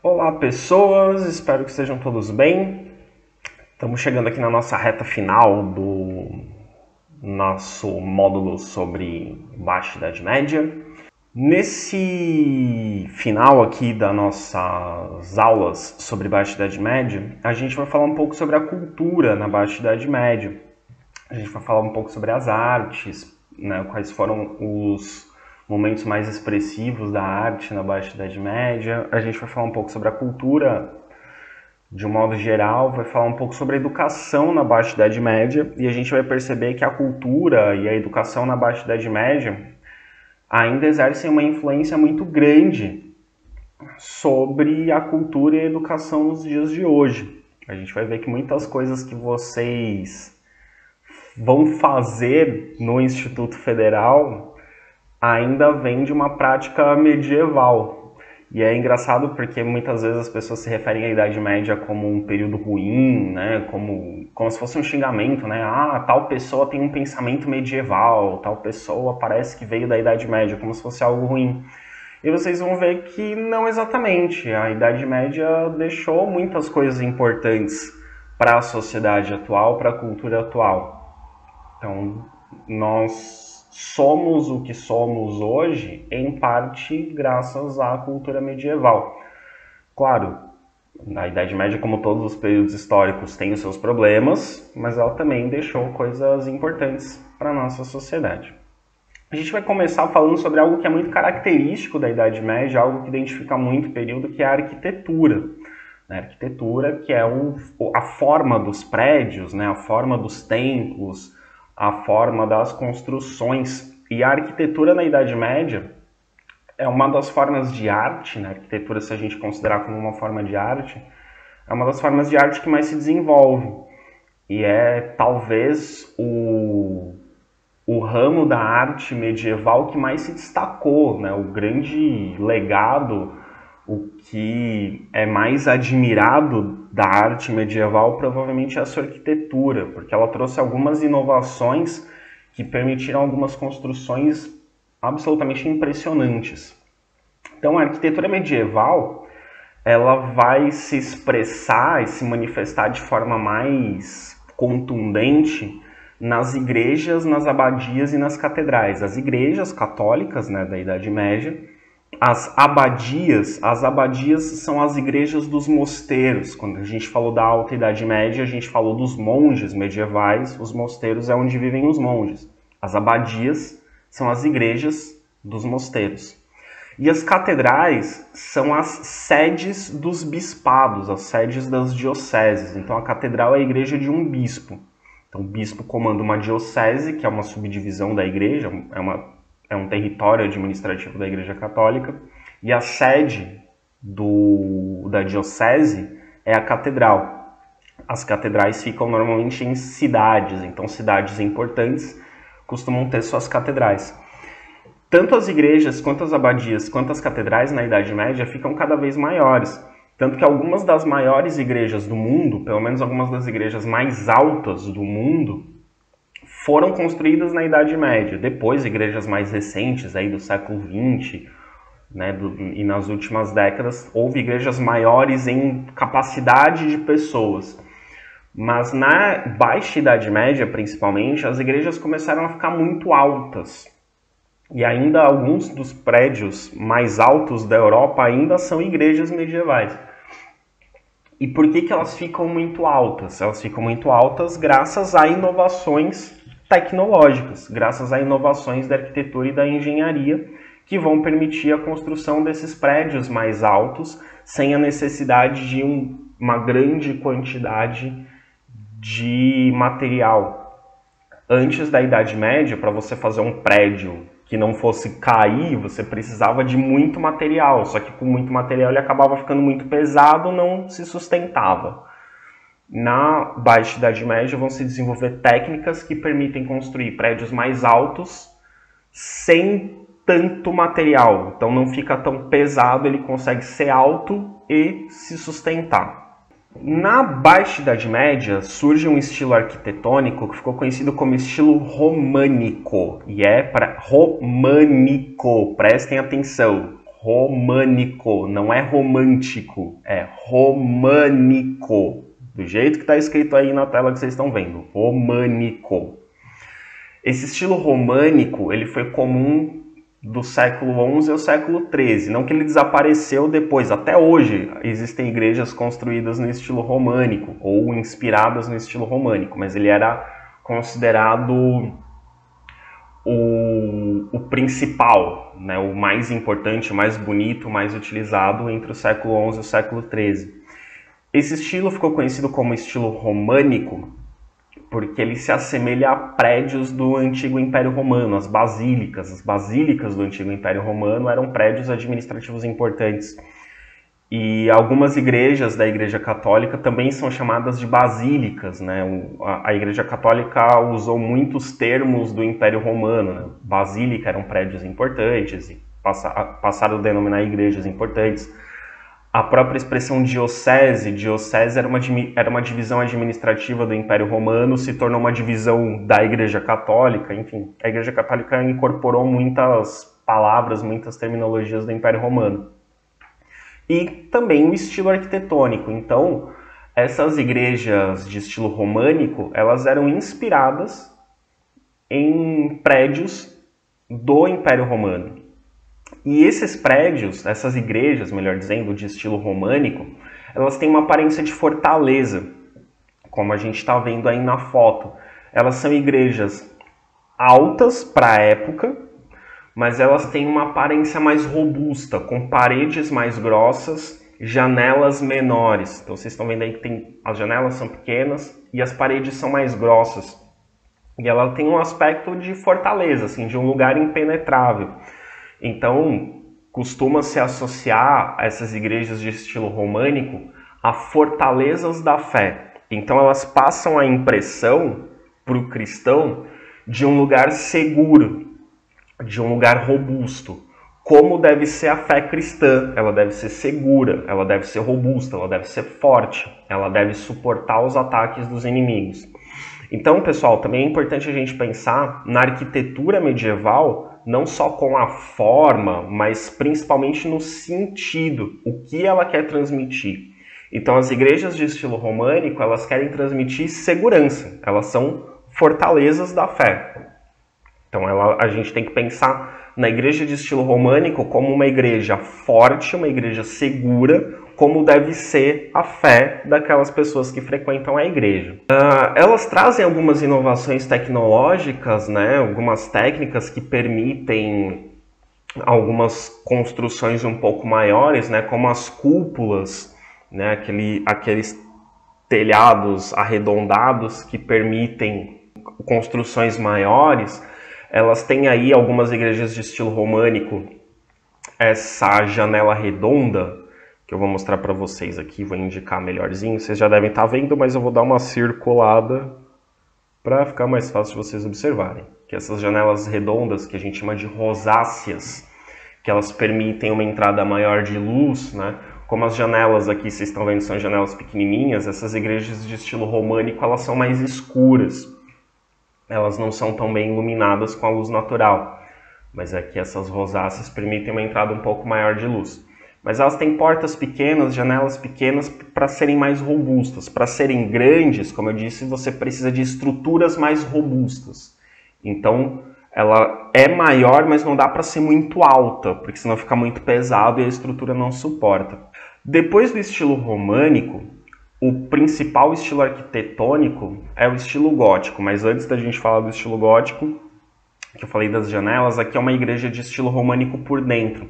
Olá pessoas, espero que estejam todos bem. Estamos chegando aqui na nossa reta final do nosso módulo sobre Baixa Idade Média. Nesse final aqui das nossas aulas sobre Baixa Idade Média, a gente vai falar um pouco sobre a cultura na Baixa Idade Média. A gente vai falar um pouco sobre as artes, né, quais foram os momentos mais expressivos da arte na Baixa Idade Média. A gente vai falar um pouco sobre a cultura de um modo geral, vai falar um pouco sobre a educação na Baixa Idade Média, e a gente vai perceber que a cultura e a educação na Baixa Idade Média ainda exercem uma influência muito grande sobre a cultura e a educação nos dias de hoje. A gente vai ver que muitas coisas que vocês vão fazer no Instituto Federal ainda vem de uma prática medieval. E é engraçado porque muitas vezes as pessoas se referem à Idade Média como um período ruim, né? Como se fosse um xingamento, né? Ah, tal pessoa tem um pensamento medieval, tal pessoa parece que veio da Idade Média, como se fosse algo ruim. E vocês vão ver que não exatamente. A Idade Média deixou muitas coisas importantes para a sociedade atual, para a cultura atual. Então, nós somos o que somos hoje, em parte graças à cultura medieval. Claro, a Idade Média, como todos os períodos históricos, tem os seus problemas, mas ela também deixou coisas importantes para a nossa sociedade. A gente vai começar falando sobre algo que é muito característico da Idade Média, algo que identifica muito o período, que é a arquitetura. A arquitetura, que é a forma dos prédios, né, a forma dos templos, a forma das construções. E a arquitetura na Idade Média é uma das formas de arte, né? A arquitetura, se a gente considerar como uma forma de arte, é uma das formas de arte que mais se desenvolve. E é talvez o ramo da arte medieval que mais se destacou, né? O grande legado, o que é mais admirado da arte medieval provavelmente é a sua arquitetura, porque ela trouxe algumas inovações que permitiram algumas construções absolutamente impressionantes. Então a arquitetura medieval, ela vai se expressar e se manifestar de forma mais contundente nas igrejas, nas abadias e nas catedrais. As igrejas católicas, né, da Idade Média, as abadias são as igrejas dos mosteiros. Quando a gente falou da Alta Idade Média, a gente falou dos monges medievais, os mosteiros é onde vivem os monges. As abadias são as igrejas dos mosteiros. E as catedrais são as sedes dos bispados, as sedes das dioceses. Então a catedral é a igreja de um bispo. Então o bispo comanda uma diocese, que é uma subdivisão da igreja, é um território administrativo da Igreja Católica, e a sede da diocese é a catedral. As catedrais ficam normalmente em cidades, então cidades importantes costumam ter suas catedrais. Tanto as igrejas, quanto as abadias, quanto as catedrais na Idade Média ficam cada vez maiores. Tanto que algumas das maiores igrejas do mundo, pelo menos algumas das igrejas mais altas do mundo, foram construídas na Idade Média. Depois, igrejas mais recentes, aí do século XX, né, e nas últimas décadas, houve igrejas maiores em capacidade de pessoas. Mas na Baixa Idade Média, principalmente, as igrejas começaram a ficar muito altas. E ainda alguns dos prédios mais altos da Europa ainda são igrejas medievais. E por que elas ficam muito altas? Elas ficam muito altas graças a inovações tecnológicas, graças a inovações da arquitetura e da engenharia, que vão permitir a construção desses prédios mais altos sem a necessidade de uma grande quantidade de material. Antes da Idade Média, para você fazer um prédio que não fosse cair, você precisava de muito material, só que com muito material ele acabava ficando muito pesado, não se sustentava. Na Baixa Idade Média vão se desenvolver técnicas que permitem construir prédios mais altos sem tanto material. Então não fica tão pesado, ele consegue ser alto e se sustentar. Na Baixa Idade Média surge um estilo arquitetônico que ficou conhecido como estilo românico. E é para românico, prestem atenção. Românico, não é romântico, é românico. Do jeito que está escrito aí na tela que vocês estão vendo, românico. Esse estilo românico, ele foi comum do século XI ao século XIII, não que ele desapareceu depois. Até hoje existem igrejas construídas no estilo românico, ou inspiradas no estilo românico, mas ele era considerado o principal, né, o mais importante, o mais bonito, o mais utilizado entre o século XI e o século XIII. Esse estilo ficou conhecido como estilo românico porque ele se assemelha a prédios do antigo Império Romano, as basílicas. As basílicas do antigo Império Romano eram prédios administrativos importantes. E algumas igrejas da Igreja Católica também são chamadas de basílicas, né? A Igreja Católica usou muitos termos do Império Romano, né? Basílica eram prédios importantes e passaram a denominar igrejas importantes. A própria expressão diocese era uma divisão administrativa do Império Romano, se tornou uma divisão da Igreja Católica. Enfim, a Igreja Católica incorporou muitas palavras, muitas terminologias do Império Romano. E também o estilo arquitetônico. Então, essas igrejas de estilo românico, elas eram inspiradas em prédios do Império Romano. E esses prédios, essas igrejas, melhor dizendo, de estilo românico, elas têm uma aparência de fortaleza, como a gente está vendo aí na foto. Elas são igrejas altas para a época, mas elas têm uma aparência mais robusta, com paredes mais grossas, janelas menores. Então vocês estão vendo aí que as janelas são pequenas e as paredes são mais grossas. E ela tem um aspecto de fortaleza, assim, de um lugar impenetrável. Então, costuma-se associar essas igrejas de estilo românico a fortalezas da fé. Então, elas passam a impressão para o cristão de um lugar seguro, de um lugar robusto. Como deve ser a fé cristã? Ela deve ser segura, ela deve ser robusta, ela deve ser forte, ela deve suportar os ataques dos inimigos. Então, pessoal, também é importante a gente pensar na arquitetura medieval, não só com a forma, mas principalmente no sentido, o que ela quer transmitir. Então, as igrejas de estilo românico, elas querem transmitir segurança, elas são fortalezas da fé. Então, a gente tem que pensar na igreja de estilo românico como uma igreja forte, uma igreja segura, como deve ser a fé daquelas pessoas que frequentam a igreja. Elas trazem algumas inovações tecnológicas, né? Algumas técnicas que permitem algumas construções um pouco maiores, né? Como as cúpulas, né? Aqueles telhados arredondados que permitem construções maiores. Elas têm aí, algumas igrejas de estilo românico, essa janela redonda, que eu vou mostrar para vocês aqui, vou indicar melhorzinho. Vocês já devem estar vendo, mas eu vou dar uma circulada para ficar mais fácil de vocês observarem. Que essas janelas redondas, que a gente chama de rosáceas, que elas permitem uma entrada maior de luz, né? Como as janelas aqui, vocês estão vendo, são janelas pequenininhas, essas igrejas de estilo românico, elas são mais escuras. Elas não são tão bem iluminadas com a luz natural. Mas aqui essas rosáceas permitem uma entrada um pouco maior de luz. Mas elas têm portas pequenas, janelas pequenas, para serem mais robustas. Para serem grandes, como eu disse, você precisa de estruturas mais robustas. Então, ela é maior, mas não dá para ser muito alta, porque senão fica muito pesado e a estrutura não suporta. Depois do estilo românico, o principal estilo arquitetônico é o estilo gótico. Mas antes da gente falar do estilo gótico, que eu falei das janelas, aqui é uma igreja de estilo românico por dentro.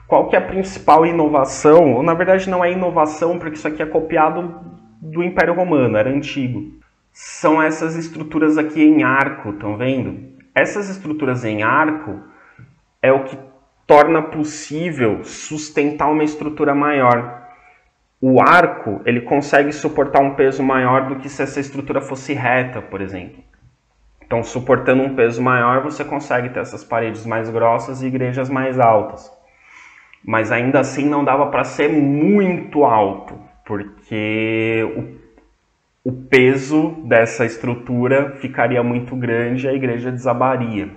Qual que é a principal inovação? Ou, na verdade, não é inovação, porque isso aqui é copiado do Império Romano, era antigo. São essas estruturas aqui em arco, estão vendo? Essas estruturas em arco é o que torna possível sustentar uma estrutura maior. O arco, ele consegue suportar um peso maior do que se essa estrutura fosse reta, por exemplo. Então, suportando um peso maior, você consegue ter essas paredes mais grossas e igrejas mais altas. Mas ainda assim não dava para ser muito alto, porque o peso dessa estrutura ficaria muito grande e a igreja desabaria.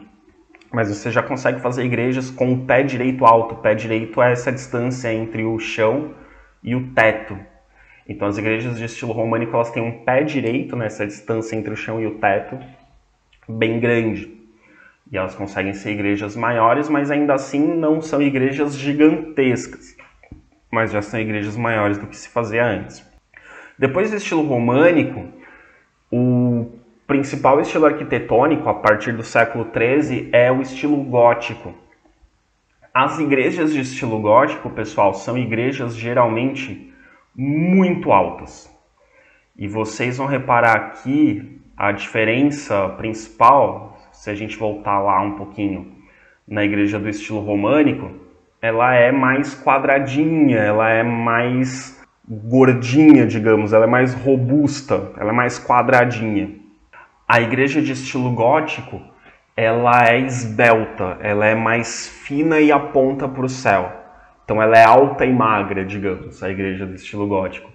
mas você já consegue fazer igrejas com o pé direito alto. O pé direito é essa distância entre o chão e o teto. Então as igrejas de estilo românico, elas têm um pé direito nessa distância entre o chão e o teto, bem grande. E elas conseguem ser igrejas maiores, mas ainda assim não são igrejas gigantescas, mas já são igrejas maiores do que se fazia antes. Depois do estilo românico, o principal estilo arquitetônico, a partir do século XIII, é o estilo gótico. As igrejas de estilo gótico, pessoal, são igrejas geralmente muito altas. E vocês vão reparar aqui a diferença principal, se a gente voltar lá um pouquinho na igreja do estilo românico, ela é mais quadradinha, ela é mais gordinha, digamos, ela é mais robusta, ela é mais quadradinha. A igreja de estilo gótico, ela é esbelta, ela é mais fina e aponta para o céu. Então ela é alta e magra, digamos, a igreja do estilo gótico.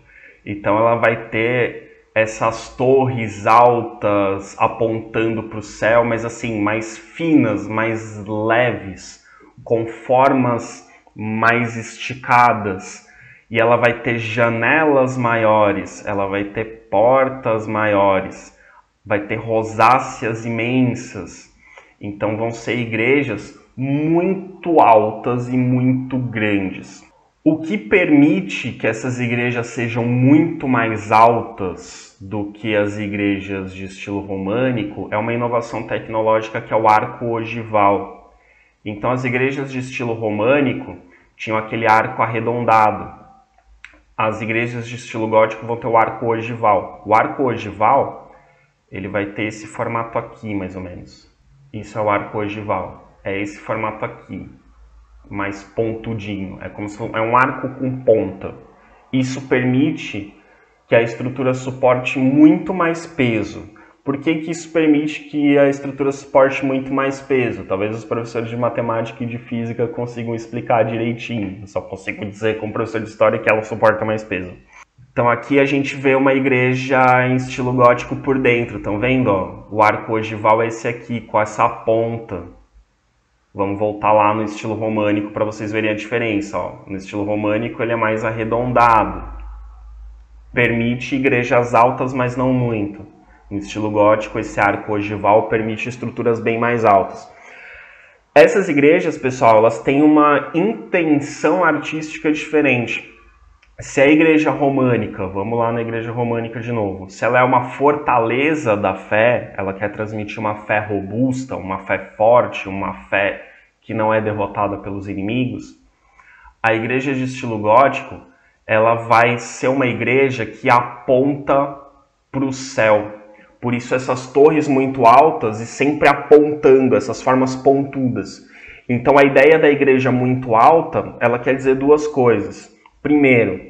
Então ela vai ter essas torres altas apontando para o céu, mas assim, mais finas, mais leves, com formas mais esticadas. E ela vai ter janelas maiores, ela vai ter portas maiores, vai ter rosáceas imensas. Então vão ser igrejas muito altas e muito grandes. O que permite que essas igrejas sejam muito mais altas do que as igrejas de estilo românico é uma inovação tecnológica que é o arco ogival. Então as igrejas de estilo românico tinham aquele arco arredondado. As igrejas de estilo gótico vão ter o arco ogival. O arco ogival, ele vai ter esse formato aqui, mais ou menos. Isso é o arco ogival. É esse formato aqui, mais pontudinho. É como se fosse, é um arco com ponta. Isso permite que a estrutura suporte muito mais peso. Por que que isso permite que a estrutura suporte muito mais peso? Talvez os professores de matemática e de física consigam explicar direitinho. Eu só consigo dizer como professor de história que ela suporta mais peso. Então aqui a gente vê uma igreja em estilo gótico por dentro. Estão vendo? Ó? O arco ogival é esse aqui, com essa ponta. Vamos voltar lá no estilo românico para vocês verem a diferença. Ó. No estilo românico ele é mais arredondado. Permite igrejas altas, mas não muito. No estilo gótico, esse arco ogival permite estruturas bem mais altas. Essas igrejas, pessoal, elas têm uma intenção artística diferente. Se a igreja românica, vamos lá na igreja românica de novo, se ela é uma fortaleza da fé, ela quer transmitir uma fé robusta, uma fé forte, uma fé que não é derrotada pelos inimigos, a igreja de estilo gótico, ela vai ser uma igreja que aponta para o céu. Por isso essas torres muito altas e sempre apontando, essas formas pontudas. Então a ideia da igreja muito alta, ela quer dizer duas coisas. Primeiro,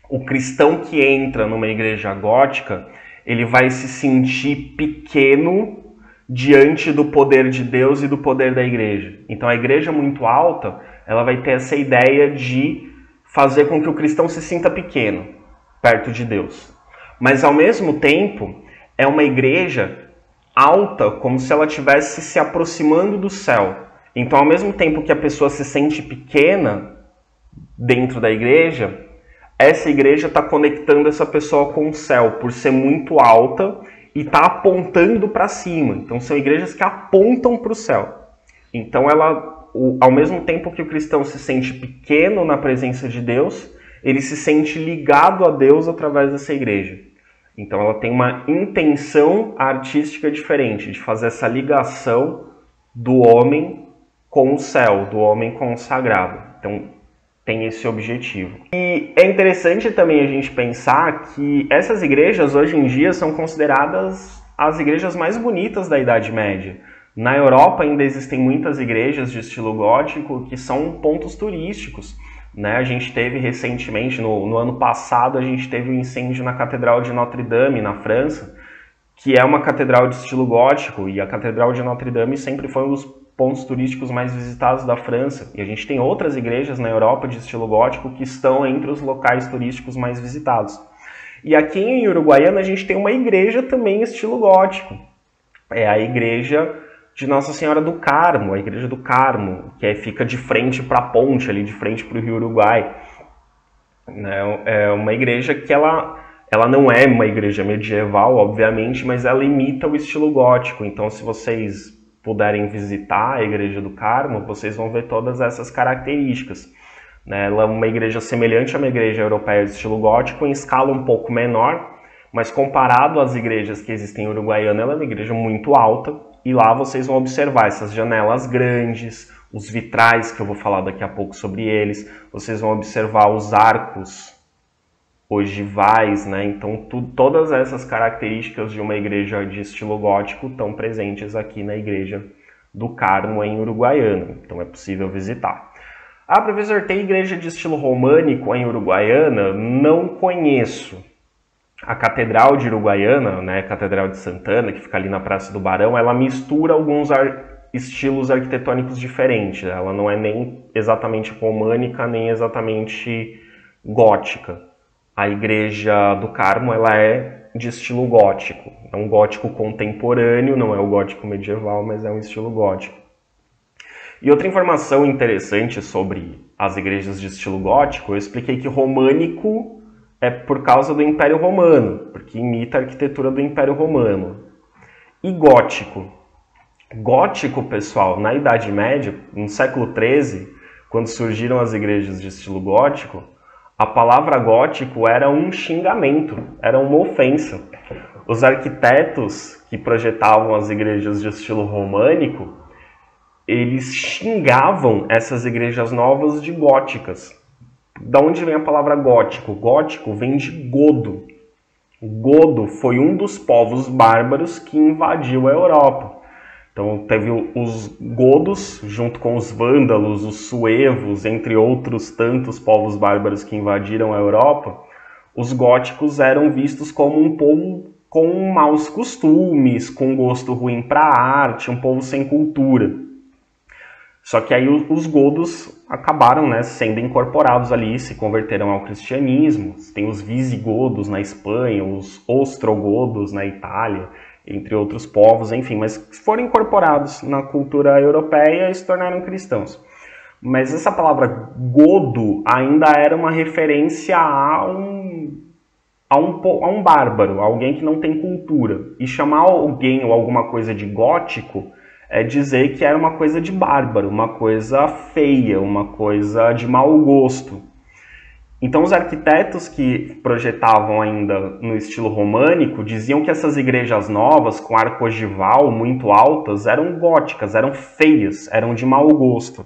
o cristão que entra numa igreja gótica, ele vai se sentir pequeno diante do poder de Deus e do poder da igreja. Então a igreja muito alta, ela vai ter essa ideia de fazer com que o cristão se sinta pequeno perto de Deus. Mas ao mesmo tempo, é uma igreja alta, como se ela estivesse se aproximando do céu. Então, ao mesmo tempo que a pessoa se sente pequena dentro da igreja, essa igreja está conectando essa pessoa com o céu, por ser muito alta e está apontando para cima. Então, são igrejas que apontam para o céu. Então, ao mesmo tempo que o cristão se sente pequeno na presença de Deus, ele se sente ligado a Deus através dessa igreja. Então ela tem uma intenção artística diferente, de fazer essa ligação do homem com o céu, do homem com o sagrado. Então tem esse objetivo. E é interessante também a gente pensar que essas igrejas hoje em dia são consideradas as igrejas mais bonitas da Idade Média. Na Europa ainda existem muitas igrejas de estilo gótico que são pontos turísticos. Né? A gente teve recentemente, no ano passado, a gente teve um incêndio na Catedral de Notre-Dame, na França, que é uma catedral de estilo gótico, e a Catedral de Notre-Dame sempre foi um dos pontos turísticos mais visitados da França. E a gente tem outras igrejas na Europa de estilo gótico que estão entre os locais turísticos mais visitados. E aqui em Uruguaiana a gente tem uma igreja também em estilo gótico. É a igreja de Nossa Senhora do Carmo, a igreja do Carmo, que fica de frente para a ponte, ali de frente para o Rio Uruguai. É uma igreja que ela não é uma igreja medieval, obviamente, mas ela imita o estilo gótico. Então, se vocês puderem visitar a igreja do Carmo, vocês vão ver todas essas características. Ela é uma igreja semelhante a uma igreja europeia de estilo gótico, em escala um pouco menor, mas comparado às igrejas que existem em Uruguaiana, ela é uma igreja muito alta, e lá vocês vão observar essas janelas grandes, os vitrais, que eu vou falar daqui a pouco sobre eles, vocês vão observar os arcos ogivais, né? Então todas essas características de uma igreja de estilo gótico estão presentes aqui na igreja do Carmo, em Uruguaiana, então é possível visitar. Ah, professor, tem igreja de estilo românico em Uruguaiana? Não conheço. A Catedral de Uruguaiana, né, a Catedral de Santana, que fica ali na Praça do Barão, ela mistura alguns estilos arquitetônicos diferentes. Ela não é nem exatamente românica, nem exatamente gótica. A Igreja do Carmo, ela é de estilo gótico. É um gótico contemporâneo, não é o gótico medieval, mas é um estilo gótico. E outra informação interessante sobre as igrejas de estilo gótico, eu expliquei que românico é por causa do Império Romano, porque imita a arquitetura do Império Romano. E gótico? Gótico, pessoal, na Idade Média, no século XIII, quando surgiram as igrejas de estilo gótico, a palavra gótico era um xingamento, era uma ofensa. Os arquitetos que projetavam as igrejas de estilo românico, eles xingavam essas igrejas novas de góticas. Da onde vem a palavra gótico? Gótico vem de godo. O godo foi um dos povos bárbaros que invadiu a Europa. Então teve os godos, junto com os vândalos, os suevos, entre outros tantos povos bárbaros que invadiram a Europa. Os góticos eram vistos como um povo com maus costumes, com gosto ruim para a arte, um povo sem cultura. Só que aí os godos acabaram, né, sendo incorporados ali, se converteram ao cristianismo. Tem os visigodos na Espanha, os ostrogodos na Itália, entre outros povos, enfim, mas foram incorporados na cultura europeia e se tornaram cristãos. Mas essa palavra godo ainda era uma referência a um bárbaro, alguém que não tem cultura. E chamar alguém ou alguma coisa de gótico é dizer que era uma coisa de bárbaro, uma coisa feia, uma coisa de mau gosto. Então os arquitetos que projetavam ainda no estilo românico diziam que essas igrejas novas, com arco ogival muito altas, eram góticas, eram feias, eram de mau gosto.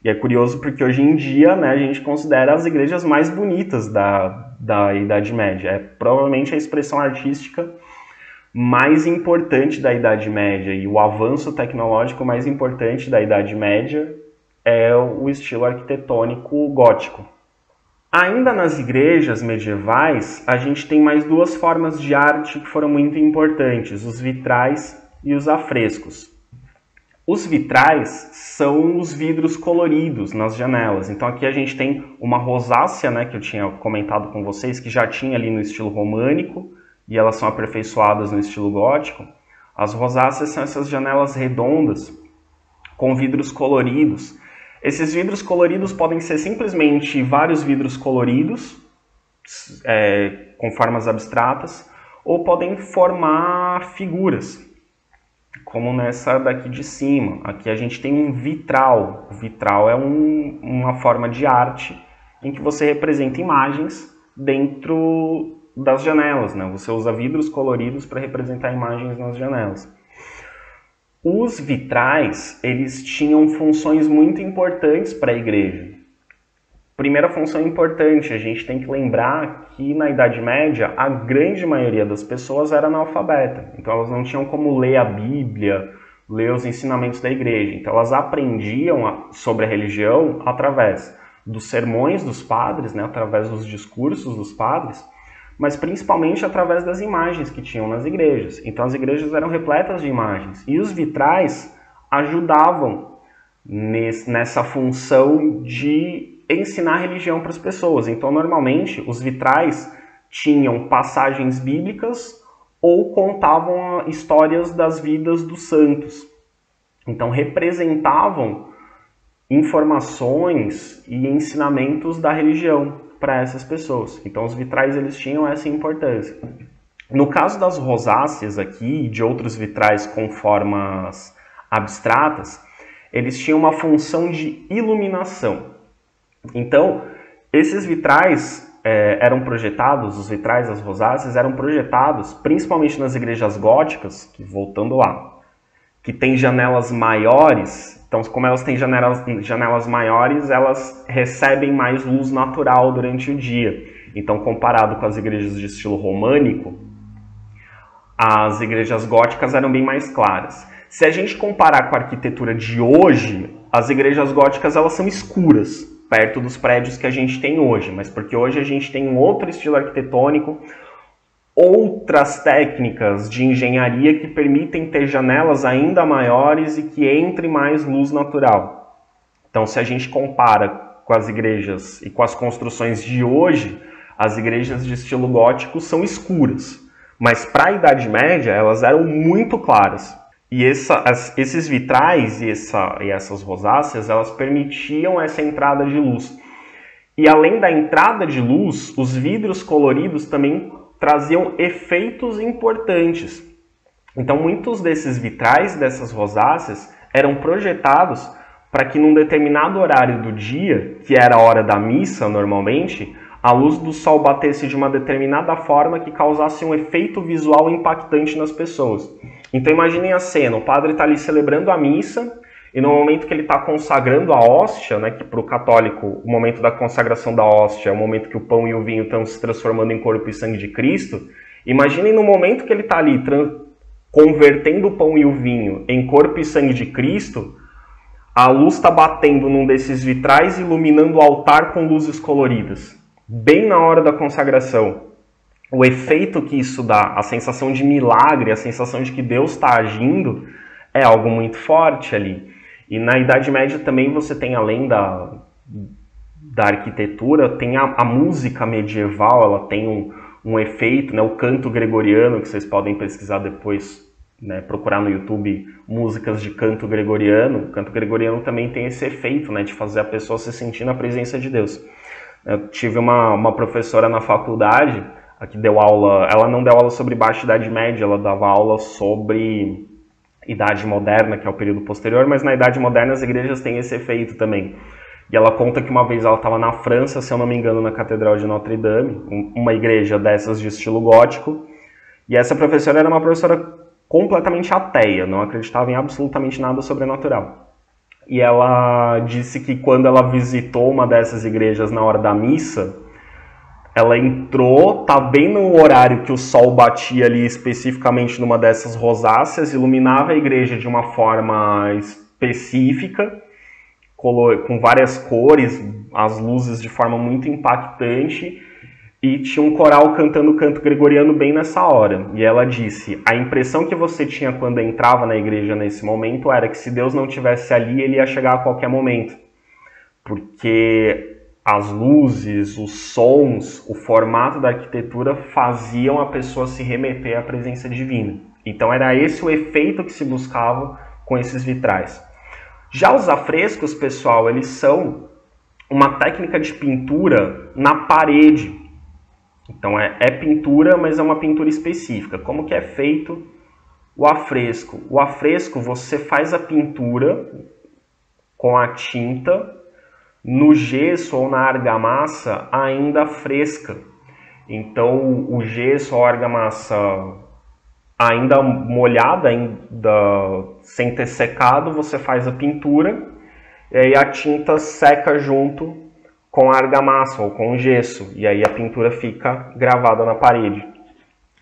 E é curioso porque hoje em dia, né, a gente considera as igrejas mais bonitas da Idade Média. É provavelmente a expressão artística mais importante da Idade Média, e o avanço tecnológico mais importante da Idade Média é o estilo arquitetônico gótico. Ainda nas igrejas medievais, a gente tem mais duas formas de arte que foram muito importantes, os vitrais e os afrescos. Os vitrais são os vidros coloridos nas janelas. Então aqui a gente tem uma rosácea, né, que eu tinha comentado com vocês, que já tinha ali no estilo românico, e elas são aperfeiçoadas no estilo gótico. As rosáceas são essas janelas redondas com vidros coloridos. Esses vidros coloridos podem ser simplesmente vários vidros coloridos, com formas abstratas, ou podem formar figuras, como nessa daqui de cima. Aqui a gente tem um vitral. O vitral é uma forma de arte em que você representa imagens dentro das janelas, né? Você usa vidros coloridos para representar imagens nas janelas. Os vitrais, eles tinham funções muito importantes para a igreja. Primeira função importante, a gente tem que lembrar que na Idade Média a grande maioria das pessoas era analfabeta. Então elas não tinham como ler a Bíblia, ler os ensinamentos da igreja. Então elas aprendiam sobre a religião através dos sermões dos padres, né? Através dos discursos dos padres, mas principalmente através das imagens que tinham nas igrejas. Então as igrejas eram repletas de imagens. E os vitrais ajudavam nessa função de ensinar religião para as pessoas. Então normalmente os vitrais tinham passagens bíblicas ou contavam histórias das vidas dos santos. Então representavam informações e ensinamentos da religião para essas pessoas. Então os vitrais eles tinham essa importância. No caso das rosáceas aqui e de outros vitrais com formas abstratas, eles tinham uma função de iluminação. Então, esses vitrais eram projetados, os vitrais, as rosáceas, eram projetados principalmente nas igrejas góticas, que, voltando lá, que tem janelas maiores. Então, como elas têm janelas maiores, elas recebem mais luz natural durante o dia. Então, comparado com as igrejas de estilo românico, as igrejas góticas eram bem mais claras. Se a gente comparar com a arquitetura de hoje, as igrejas góticas elas são escuras, perto dos prédios que a gente tem hoje, mas porque hoje a gente tem um outro estilo arquitetônico, outras técnicas de engenharia que permitem ter janelas ainda maiores e que entre mais luz natural. Então, se a gente compara com as igrejas e com as construções de hoje, as igrejas de estilo gótico são escuras, mas para a Idade Média elas eram muito claras. E esses vitrais e essas rosáceas, elas permitiam essa entrada de luz. E além da entrada de luz, os vidros coloridos também traziam efeitos importantes. Então muitos desses vitrais, dessas rosáceas, eram projetados para que num determinado horário do dia, que era a hora da missa normalmente, a luz do sol batesse de uma determinada forma que causasse um efeito visual impactante nas pessoas. Então imaginem a cena, o padre está ali celebrando a missa e no momento que ele está consagrando a hóstia, né, que para o católico o momento da consagração da hóstia é o momento que o pão e o vinho estão se transformando em corpo e sangue de Cristo, imaginem no momento que ele está ali convertendo o pão e o vinho em corpo e sangue de Cristo, a luz está batendo num desses vitrais iluminando o altar com luzes coloridas, bem na hora da consagração. O efeito que isso dá, a sensação de milagre, a sensação de que Deus está agindo, é algo muito forte ali. E na Idade Média também você tem, além da arquitetura, tem a música medieval, ela tem um efeito, né? O canto gregoriano, que vocês podem pesquisar depois, né? Procurar no YouTube músicas de canto gregoriano. O canto gregoriano também tem esse efeito, né? De fazer a pessoa se sentir na presença de Deus. Eu tive uma professora na faculdade que deu aula, ela não deu aula sobre Baixa Idade Média, ela dava aula sobre Idade Moderna, que é o período posterior, mas na Idade Moderna as igrejas têm esse efeito também. E ela conta que uma vez ela estava na França, se eu não me engano, na Catedral de Notre Dame, uma igreja dessas de estilo gótico, e essa professora era uma professora completamente ateia, não acreditava em absolutamente nada sobrenatural. E ela disse que quando ela visitou uma dessas igrejas na hora da missa, ela entrou, tá bem no horário que o sol batia ali especificamente numa dessas rosáceas, iluminava a igreja de uma forma específica, com várias cores, as luzes de forma muito impactante, e tinha um coral cantando o canto gregoriano bem nessa hora. E ela disse, a impressão que você tinha quando entrava na igreja nesse momento era que se Deus não estivesse ali, ele ia chegar a qualquer momento. Porque as luzes, os sons, o formato da arquitetura faziam a pessoa se remeter à presença divina. Então era esse o efeito que se buscava com esses vitrais. Já os afrescos, pessoal, eles são uma técnica de pintura na parede. Então é pintura, mas é uma pintura específica. Como que é feito o afresco? O afresco, você faz a pintura com a tinta no gesso ou na argamassa ainda fresca. Então o gesso ou a argamassa ainda molhada, ainda sem ter secado, você faz a pintura e aí a tinta seca junto com a argamassa ou com o gesso, e aí a pintura fica gravada na parede.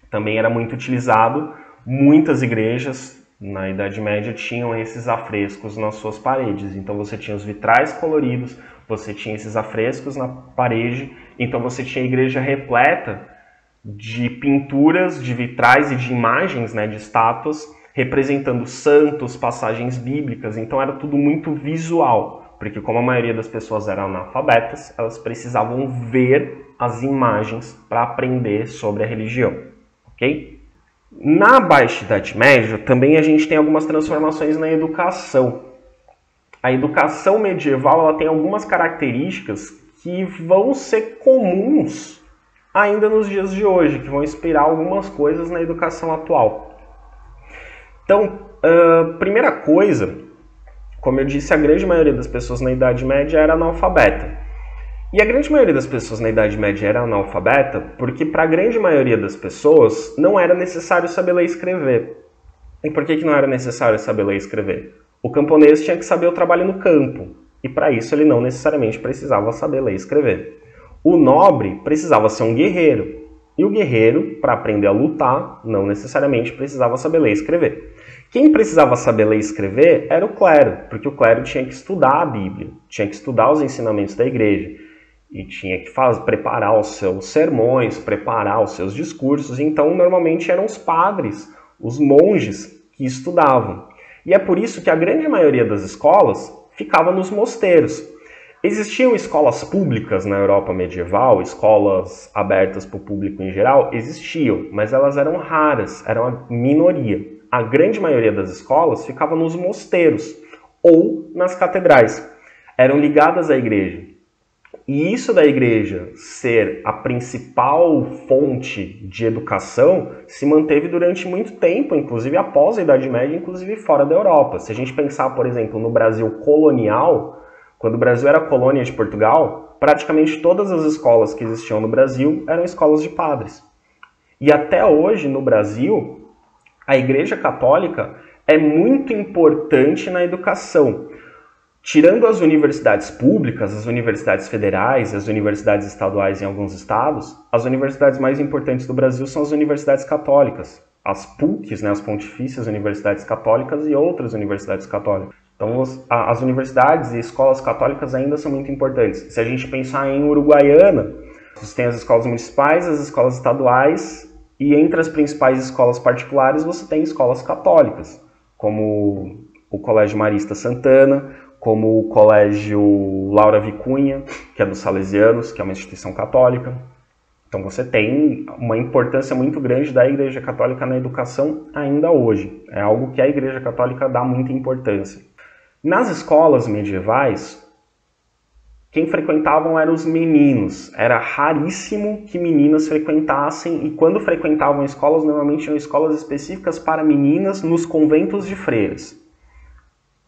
Também era muito utilizado, muitas igrejas na Idade Média tinham esses afrescos nas suas paredes. Então você tinha os vitrais coloridos, você tinha esses afrescos na parede, então você tinha a igreja repleta de pinturas, de vitrais e de imagens, né, de estátuas, representando santos, passagens bíblicas. Então era tudo muito visual, porque como a maioria das pessoas eram analfabetas, elas precisavam ver as imagens para aprender sobre a religião, ok? Na Baixa Idade Média, também a gente tem algumas transformações na educação. A educação medieval ela tem algumas características que vão ser comuns ainda nos dias de hoje, que vão inspirar algumas coisas na educação atual. Então, primeira coisa, como eu disse, a grande maioria das pessoas na Idade Média era analfabeta. E a grande maioria das pessoas na Idade Média era analfabeta porque para a grande maioria das pessoas não era necessário saber ler e escrever. E por que não era necessário saber ler e escrever? O camponês tinha que saber o trabalho no campo, e para isso ele não necessariamente precisava saber ler e escrever. O nobre precisava ser um guerreiro, e o guerreiro, para aprender a lutar, não necessariamente precisava saber ler e escrever. Quem precisava saber ler e escrever era o clero, porque o clero tinha que estudar a Bíblia, tinha que estudar os ensinamentos da igreja, e tinha que preparar os seus sermões, preparar os seus discursos. Então, normalmente eram os padres, os monges que estudavam. E é por isso que a grande maioria das escolas ficava nos mosteiros. Existiam escolas públicas na Europa medieval, escolas abertas para o público em geral? Existiam, mas elas eram raras, eram a minoria. A grande maioria das escolas ficava nos mosteiros ou nas catedrais. Eram ligadas à igreja. E isso da igreja ser a principal fonte de educação se manteve durante muito tempo, inclusive após a Idade Média, inclusive fora da Europa. Se a gente pensar, por exemplo, no Brasil colonial, quando o Brasil era colônia de Portugal, praticamente todas as escolas que existiam no Brasil eram escolas de padres. E até hoje, no Brasil, a Igreja Católica é muito importante na educação. Tirando as universidades públicas, as universidades federais, as universidades estaduais em alguns estados, as universidades mais importantes do Brasil são as universidades católicas. As PUCs, as Pontifícias Universidades Católicas e outras universidades católicas. Então, as universidades e escolas católicas ainda são muito importantes. Se a gente pensar em Uruguaiana, você tem as escolas municipais, as escolas estaduais, e entre as principais escolas particulares você tem escolas católicas, como o Colégio Marista Santana, como o Colégio Laura Vicunha, que é dos Salesianos, que é uma instituição católica. Então você tem uma importância muito grande da Igreja Católica na educação ainda hoje. É algo que a Igreja Católica dá muita importância. Nas escolas medievais, quem frequentavam eram os meninos. Era raríssimo que meninas frequentassem, e quando frequentavam escolas, normalmente eram escolas específicas para meninas nos conventos de freiras.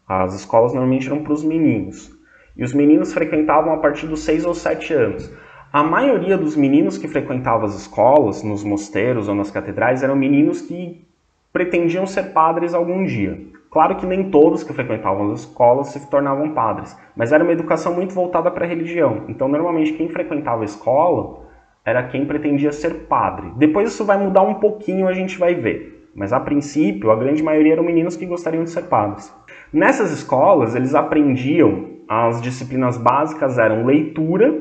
As escolas normalmente eram para os meninos. E os meninos frequentavam a partir dos 6 ou 7 anos. A maioria dos meninos que frequentavam as escolas, nos mosteiros ou nas catedrais, eram meninos que pretendiam ser padres algum dia. Claro que nem todos que frequentavam as escolas se tornavam padres, mas era uma educação muito voltada para a religião. Então, normalmente, quem frequentava a escola era quem pretendia ser padre. Depois isso vai mudar um pouquinho, a gente vai ver. Mas, a princípio, a grande maioria eram meninos que gostariam de ser padres. Nessas escolas, eles aprendiam, as disciplinas básicas eram leitura,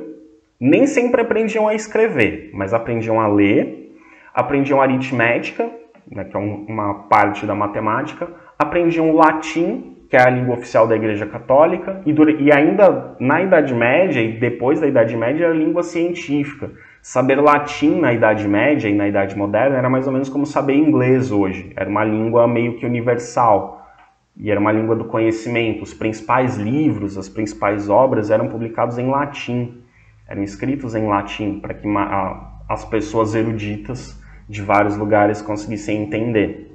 nem sempre aprendiam a escrever, mas aprendiam a ler, aprendiam aritmética, que é uma parte da matemática, aprendiam latim, que é a língua oficial da Igreja Católica, e ainda na Idade Média e depois da Idade Média era língua científica. Saber latim na Idade Média e na Idade Moderna era mais ou menos como saber inglês hoje. Era uma língua meio que universal. E era uma língua do conhecimento. Os principais livros, as principais obras eram publicados em latim. Eram escritos em latim para que as pessoas eruditas de vários lugares conseguissem entender.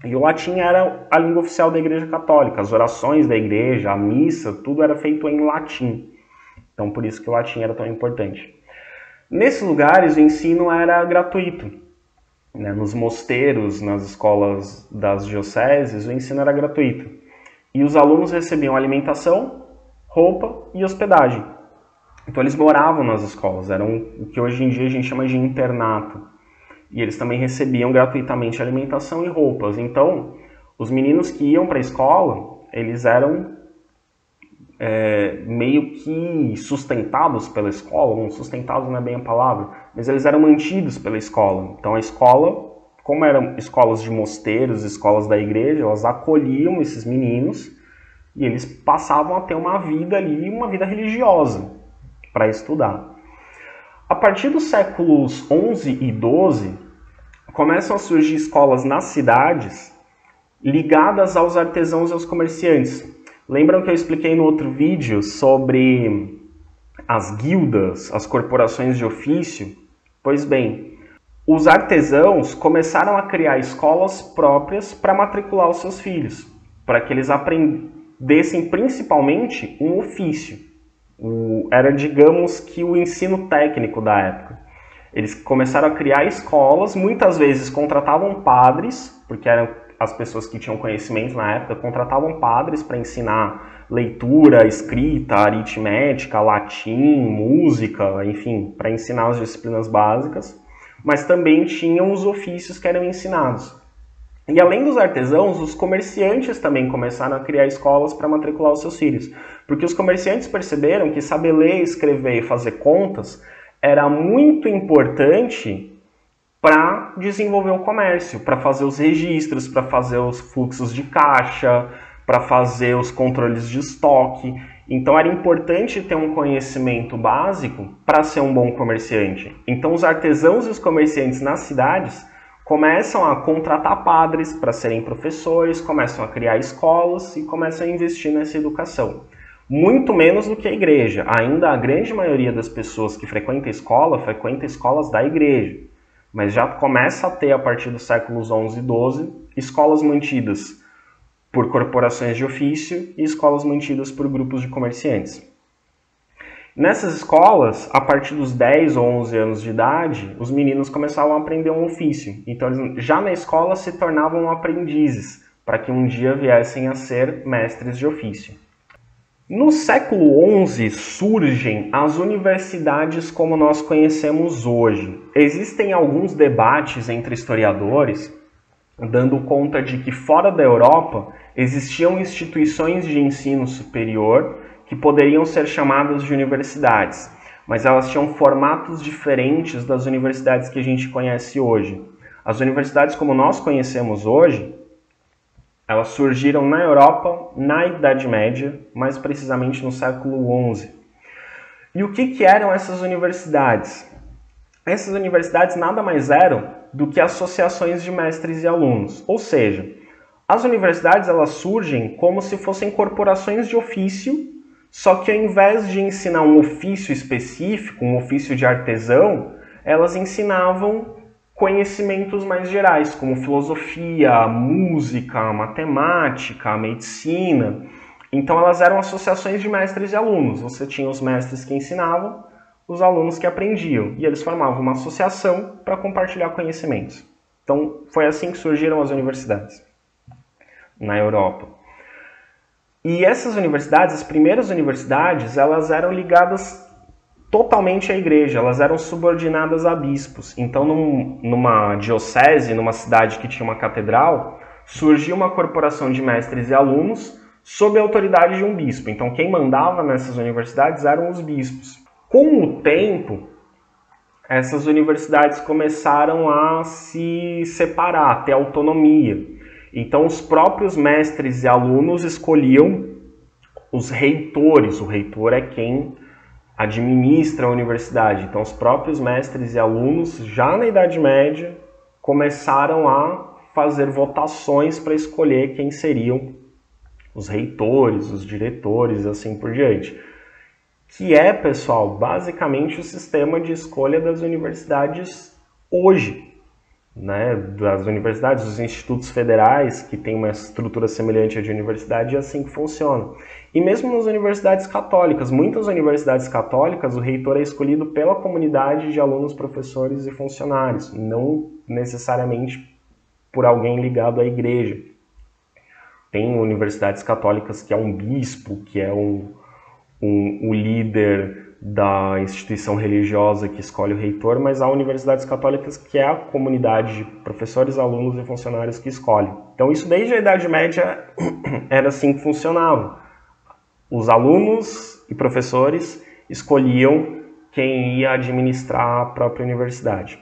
E o latim era a língua oficial da Igreja Católica. As orações da igreja, a missa, tudo era feito em latim. Então, por isso que o latim era tão importante. Nesses lugares, o ensino era gratuito. Nos mosteiros, nas escolas das dioceses, o ensino era gratuito. E os alunos recebiam alimentação, roupa e hospedagem. Então, eles moravam nas escolas. Eram o que hoje em dia a gente chama de internato. E eles também recebiam gratuitamente alimentação e roupas. Então, os meninos que iam para a escola, eles eram meio que sustentados pela escola. Não, sustentados não é bem a palavra, mas eles eram mantidos pela escola. Então, a escola, como eram escolas de mosteiros, escolas da igreja, elas acolhiam esses meninos e eles passavam a ter uma vida ali, uma vida religiosa para estudar. A partir dos séculos XI e XII, começam a surgir escolas nas cidades ligadas aos artesãos e aos comerciantes. Lembram que eu expliquei no outro vídeo sobre as guildas, as corporações de ofício? Pois bem, os artesãos começaram a criar escolas próprias para matricular os seus filhos, para que eles aprendessem principalmente um ofício. Era, digamos, que o ensino técnico da época. Eles começaram a criar escolas, muitas vezes contratavam padres, porque eram as pessoas que tinham conhecimento na época, contratavam padres para ensinar leitura, escrita, aritmética, latim, música, enfim, para ensinar as disciplinas básicas, mas também tinham os ofícios que eram ensinados. E além dos artesãos, os comerciantes também começaram a criar escolas para matricular os seus filhos, porque os comerciantes perceberam que saber ler, escrever e fazer contas era muito importante para desenvolver o comércio, para fazer os registros, para fazer os fluxos de caixa, para fazer os controles de estoque. Então era importante ter um conhecimento básico para ser um bom comerciante. Então os artesãos e os comerciantes nas cidades começam a contratar padres para serem professores, começam a criar escolas e começam a investir nessa educação. Muito menos do que a igreja. Ainda a grande maioria das pessoas que frequenta escolas da igreja. Mas já começa a ter, a partir dos séculos XI e XII, escolas mantidas por corporações de ofício e escolas mantidas por grupos de comerciantes. Nessas escolas, a partir dos 10 ou 11 anos de idade, os meninos começavam a aprender um ofício. Então, eles já na escola se tornavam aprendizes, para que um dia viessem a ser mestres de ofício. No século XI surgem as universidades como nós conhecemos hoje. Existem alguns debates entre historiadores, dando conta de que fora da Europa existiam instituições de ensino superior que poderiam ser chamadas de universidades, mas elas tinham formatos diferentes das universidades que a gente conhece hoje. As universidades como nós conhecemos hoje, elas surgiram na Europa na Idade Média, mais precisamente no século XI. E o que eram essas universidades? Essas universidades nada mais eram do que associações de mestres e alunos. Ou seja, as universidades elas surgem como se fossem corporações de ofício, só que ao invés de ensinar um ofício específico, um ofício de artesão, elas ensinavam conhecimentos mais gerais, como filosofia, música, matemática, medicina. Então elas eram associações de mestres e alunos. Você tinha os mestres que ensinavam, os alunos que aprendiam. E eles formavam uma associação para compartilhar conhecimentos. Então foi assim que surgiram as universidades na Europa. E essas universidades, as primeiras universidades, elas eram ligadas totalmente à igreja, elas eram subordinadas a bispos. Então, numa diocese, numa cidade que tinha uma catedral, surgiu uma corporação de mestres e alunos sob a autoridade de um bispo. Então, quem mandava nessas universidades eram os bispos. Com o tempo, essas universidades começaram a se separar, a ter autonomia. Então, os próprios mestres e alunos escolhiam os reitores. O reitor é quem administra a universidade. Então, os próprios mestres e alunos, já na Idade Média, começaram a fazer votações para escolher quem seriam os reitores, os diretores, assim por diante. Que é, pessoal, basicamente o sistema de escolha das universidades hoje, né? Das universidades, dos institutos federais, que tem uma estrutura semelhante à de universidade, é assim que funciona. E mesmo nas universidades católicas, muitas universidades católicas, o reitor é escolhido pela comunidade de alunos, professores e funcionários, não necessariamente por alguém ligado à igreja. Tem universidades católicas que é um bispo, que é o líder da instituição religiosa que escolhe o reitor, mas há universidades católicas que é a comunidade de professores, alunos e funcionários que escolhe. Então isso desde a Idade Média era assim que funcionava. Os alunos e professores escolhiam quem ia administrar a própria universidade.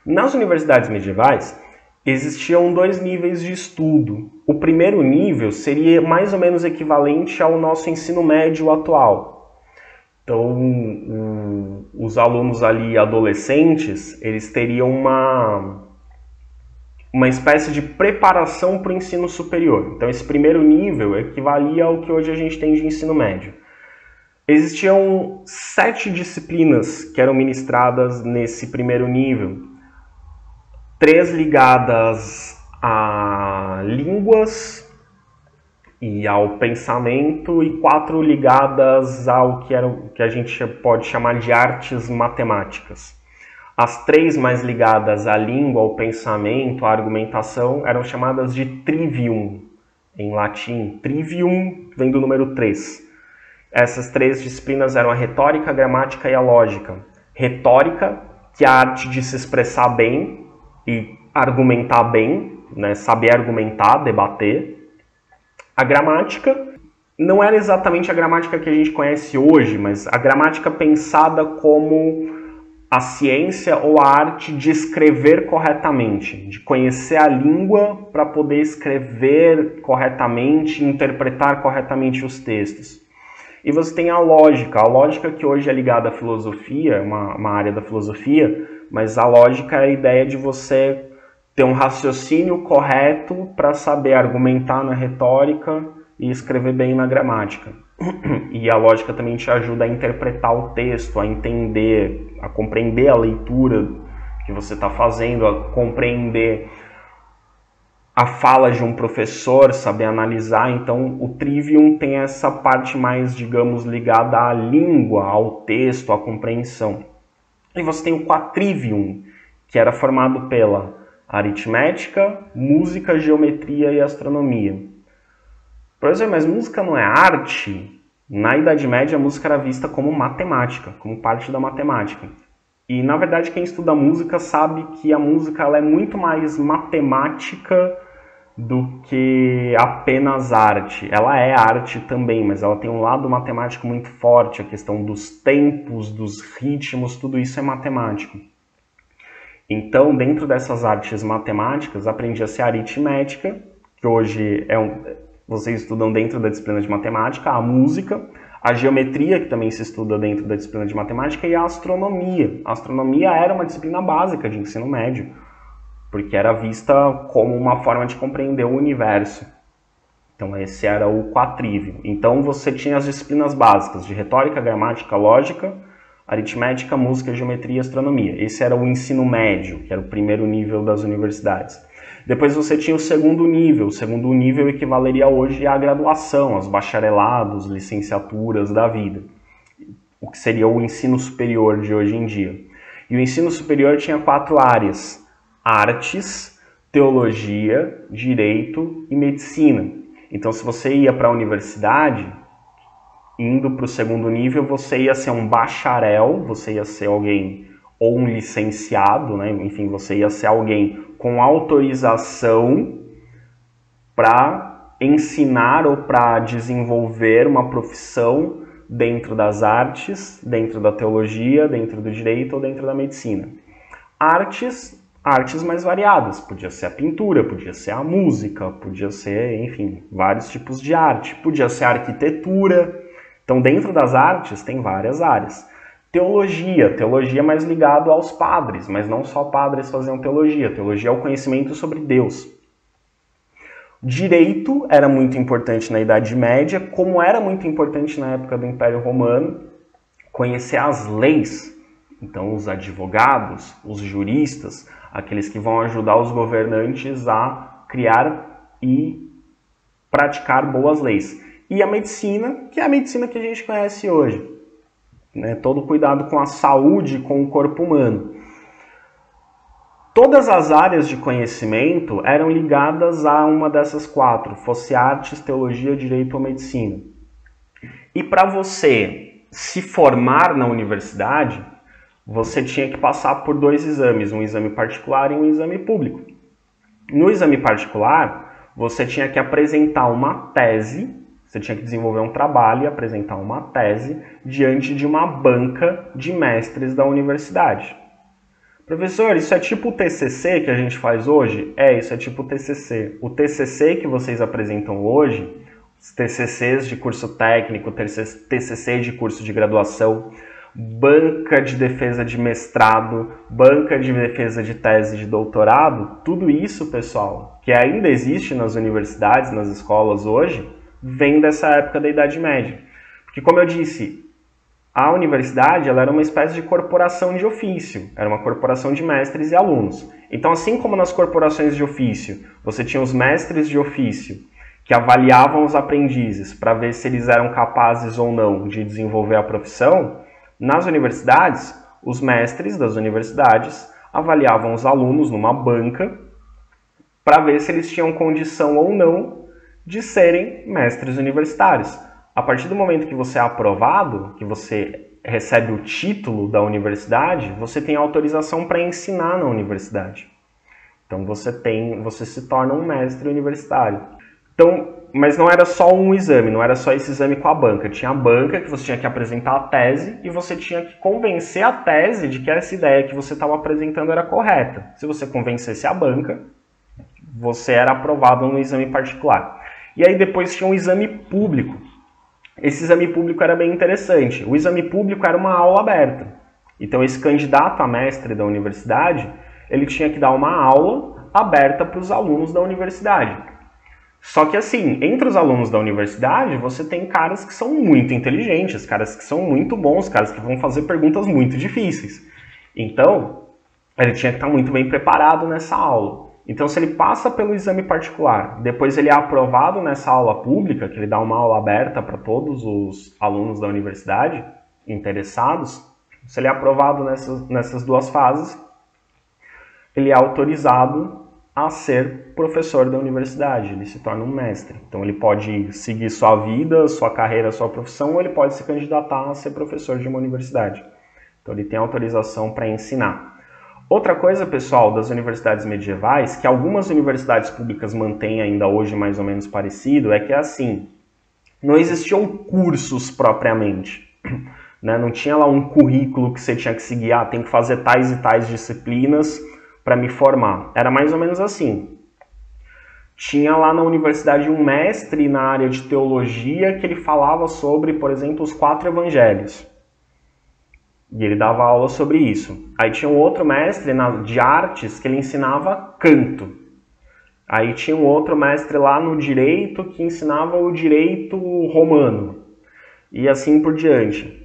Nas universidades medievais, existiam 2 níveis de estudo. O primeiro nível seria mais ou menos equivalente ao nosso ensino médio atual. Então, os alunos ali adolescentes, eles teriam uma uma espécie de preparação para o ensino superior. Então esse primeiro nível equivalia ao que hoje a gente tem de ensino médio. Existiam 7 disciplinas que eram ministradas nesse primeiro nível. 3 ligadas a línguas e ao pensamento e 4 ligadas ao que a gente pode chamar de artes matemáticas. As 3 mais ligadas à língua, ao pensamento, à argumentação, eram chamadas de trivium, em latim. Trivium vem do número 3. Essas 3 disciplinas eram a retórica, a gramática e a lógica. Retórica, que é a arte de se expressar bem e argumentar bem, né? Saber argumentar, debater. A gramática não era exatamente a gramática que a gente conhece hoje, mas a gramática pensada como a ciência ou a arte de escrever corretamente, de conhecer a língua para poder escrever corretamente, interpretar corretamente os textos. E você tem a lógica que hoje é ligada à filosofia, uma área da filosofia, mas a lógica é a ideia de você ter um raciocínio correto para saber argumentar na retórica e escrever bem na gramática. E a lógica também te ajuda a interpretar o texto, a entender, a compreender a leitura que você está fazendo, a compreender a fala de um professor, saber analisar. Então o trivium tem essa parte mais, digamos, ligada à língua, ao texto, à compreensão. E você tem o quatrivium, que era formado pela aritmética, música, geometria e astronomia. Professor, mas música não é arte? Na Idade Média, a música era vista como matemática, como parte da matemática. E, na verdade, quem estuda música sabe que a música ela é muito mais matemática do que apenas arte. Ela é arte também, mas ela tem um lado matemático muito forte, a questão dos tempos, dos ritmos, tudo isso é matemático. Então, dentro dessas artes matemáticas, aprendia-se a aritmética, que hoje vocês estudam dentro da disciplina de matemática, a música, a geometria, que também se estuda dentro da disciplina de matemática, e a astronomia. A astronomia era uma disciplina básica de ensino médio, porque era vista como uma forma de compreender o universo. Então esse era o quatrívio. Então você tinha as disciplinas básicas de retórica, gramática, lógica, aritmética, música, geometria e astronomia. Esse era o ensino médio, que era o primeiro nível das universidades. Depois você tinha o segundo nível. O segundo nível equivaleria hoje à graduação, aos bacharelados, licenciaturas da vida. O que seria o ensino superior de hoje em dia. E o ensino superior tinha 4 áreas: artes, teologia, direito e medicina. Então, se você ia para a universidade, indo para o segundo nível, você ia ser um bacharel, você ia ser alguém, ou um licenciado, né? Enfim, você ia ser alguém com autorização para ensinar ou para desenvolver uma profissão dentro das artes, dentro da teologia, dentro do direito ou dentro da medicina. Artes mais variadas, podia ser a pintura, podia ser a música, podia ser, enfim, vários tipos de arte, podia ser a arquitetura. Então, dentro das artes tem várias áreas. Teologia mais ligado aos padres, mas não só padres faziam teologia. Teologia é o conhecimento sobre Deus. Direito era muito importante na Idade Média, como era muito importante na época do Império Romano, conhecer as leis. Então, os advogados, os juristas, aqueles que vão ajudar os governantes a criar e praticar boas leis. E a medicina, que é a medicina que a gente conhece hoje. Né? Todo cuidado com a saúde, com o corpo humano. Todas as áreas de conhecimento eram ligadas a uma dessas 4, fosse artes, teologia, direito ou medicina. E para você se formar na universidade, você tinha que passar por 2 exames, um exame particular e um exame público. No exame particular, você tinha que apresentar uma tese, você tinha que desenvolver um trabalho e apresentar uma tese diante de uma banca de mestres da universidade. Professor, isso é tipo o TCC que a gente faz hoje? Isso é tipo o TCC. O TCC que vocês apresentam hoje, os TCCs de curso técnico, TCC de curso de graduação, banca de defesa de mestrado, banca de defesa de tese de doutorado, tudo isso, pessoal, que ainda existe nas universidades, nas escolas hoje, vem dessa época da Idade Média. Porque, como eu disse, a universidade ela era uma espécie de corporação de ofício, era uma corporação de mestres e alunos. Então, assim como nas corporações de ofício, você tinha os mestres de ofício que avaliavam os aprendizes para ver se eles eram capazes ou não de desenvolver a profissão, nas universidades, os mestres das universidades avaliavam os alunos numa banca para ver se eles tinham condição ou não de serem mestres universitários. A partir do momento que você é aprovado, que você recebe o título da universidade, você tem autorização para ensinar na universidade. Então você se torna um mestre universitário. Então, mas não era só um exame, não era só esse exame com a banca. Tinha a banca que você tinha que apresentar a tese e você tinha que convencer a tese de que essa ideia que você estava apresentando era correta. Se você convencesse a banca, você era aprovado no exame particular. E aí depois tinha um exame público. Esse exame público era bem interessante. O exame público era uma aula aberta. Então esse candidato a mestre da universidade, ele tinha que dar uma aula aberta para os alunos da universidade. Só que assim, entre os alunos da universidade, você tem caras que são muito inteligentes, caras que são muito bons, caras que vão fazer perguntas muito difíceis. Então, ele tinha que estar muito bem preparado nessa aula. Então, se ele passa pelo exame particular, depois ele é aprovado nessa aula pública, que ele dá uma aula aberta para todos os alunos da universidade interessados, se ele é aprovado nessas duas fases, ele é autorizado a ser professor da universidade, ele se torna um mestre. Então ele pode seguir sua vida, sua carreira, sua profissão, ou ele pode se candidatar a ser professor de uma universidade. Então ele tem autorização para ensinar. Outra coisa, pessoal, das universidades medievais, que algumas universidades públicas mantêm ainda hoje mais ou menos parecido, é que é assim, não existiam cursos propriamente, né? Não tinha lá um currículo que você tinha que seguir, tem que fazer tais e tais disciplinas para me formar. Era mais ou menos assim. Tinha lá na universidade um mestre na área de teologia que ele falava sobre, por exemplo, os 4 evangelhos. E ele dava aula sobre isso. Aí tinha um outro mestre de artes que ele ensinava canto. Aí tinha um outro mestre lá no direito que ensinava o direito romano. E assim por diante.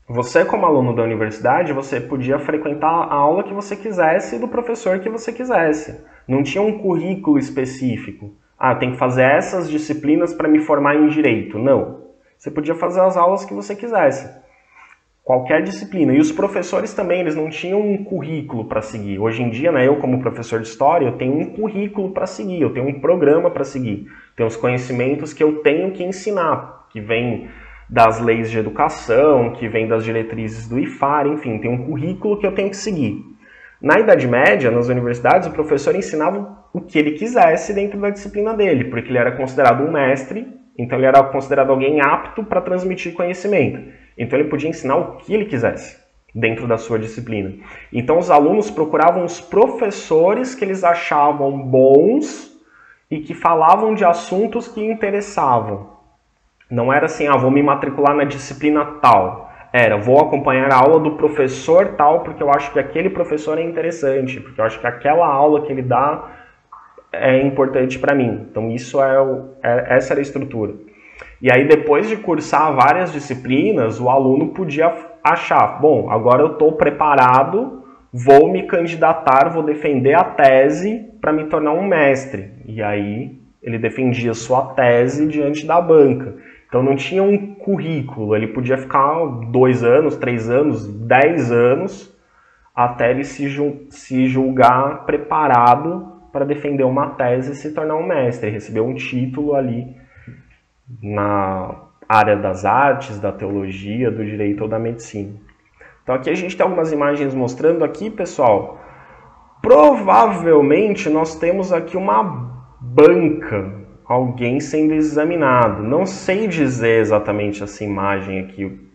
Você, como aluno da universidade, você podia frequentar a aula que você quisesse do professor que você quisesse. Não tinha um currículo específico. Eu tenho que fazer essas disciplinas para me formar em direito. Não. Você podia fazer as aulas que você quisesse. Qualquer disciplina. E os professores também, eles não tinham um currículo para seguir. Hoje em dia, né, eu como professor de história, eu tenho um currículo para seguir, eu tenho um programa para seguir. Tenho os conhecimentos que eu tenho que ensinar, que vem das leis de educação, que vem das diretrizes do IFAR, enfim, tem um currículo que eu tenho que seguir. Na Idade Média, nas universidades, o professor ensinava o que ele quisesse dentro da disciplina dele, porque ele era considerado um mestre, então ele era considerado alguém apto para transmitir conhecimento. Então ele podia ensinar o que ele quisesse dentro da sua disciplina. Então os alunos procuravam os professores que eles achavam bons e que falavam de assuntos que interessavam. Não era assim, vou me matricular na disciplina tal. Era, vou acompanhar a aula do professor tal, porque eu acho que aquele professor é interessante, porque eu acho que aquela aula que ele dá é importante para mim. Então essa era a estrutura. E aí depois de cursar várias disciplinas, o aluno podia achar, bom, agora eu estou preparado, vou me candidatar, vou defender a tese para me tornar um mestre. E aí ele defendia sua tese diante da banca. Então não tinha um currículo, ele podia ficar 2 anos, 3 anos, 10 anos, até ele se julgar preparado para defender uma tese e se tornar um mestre, receber um título ali na área das artes, da teologia, do direito ou da medicina. Então aqui a gente tem algumas imagens mostrando aqui, pessoal, provavelmente nós temos aqui uma banca, alguém sendo examinado. Não sei dizer exatamente essa imagem aqui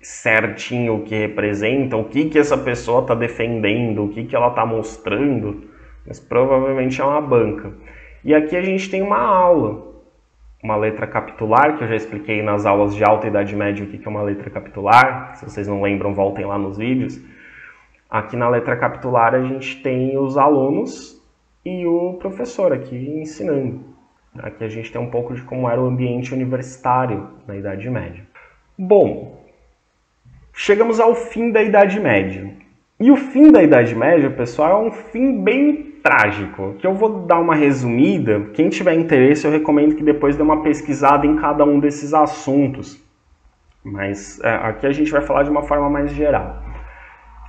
certinho o que representa, o que essa pessoa está defendendo, o que ela está mostrando, mas provavelmente é uma banca. E aqui a gente tem uma aula uma letra capitular, que eu já expliquei nas aulas de Alta Idade Média o que é uma letra capitular. Se vocês não lembram, voltem lá nos vídeos. Aqui na letra capitular a gente tem os alunos e o professor aqui ensinando. Aqui a gente tem um pouco de como era o ambiente universitário na Idade Média. Bom, chegamos ao fim da Idade Média. E o fim da Idade Média, pessoal, é um fim bem trágico, que eu vou dar uma resumida. Quem tiver interesse, eu recomendo que depois dê uma pesquisada em cada um desses assuntos. Mas aqui a gente vai falar de uma forma mais geral.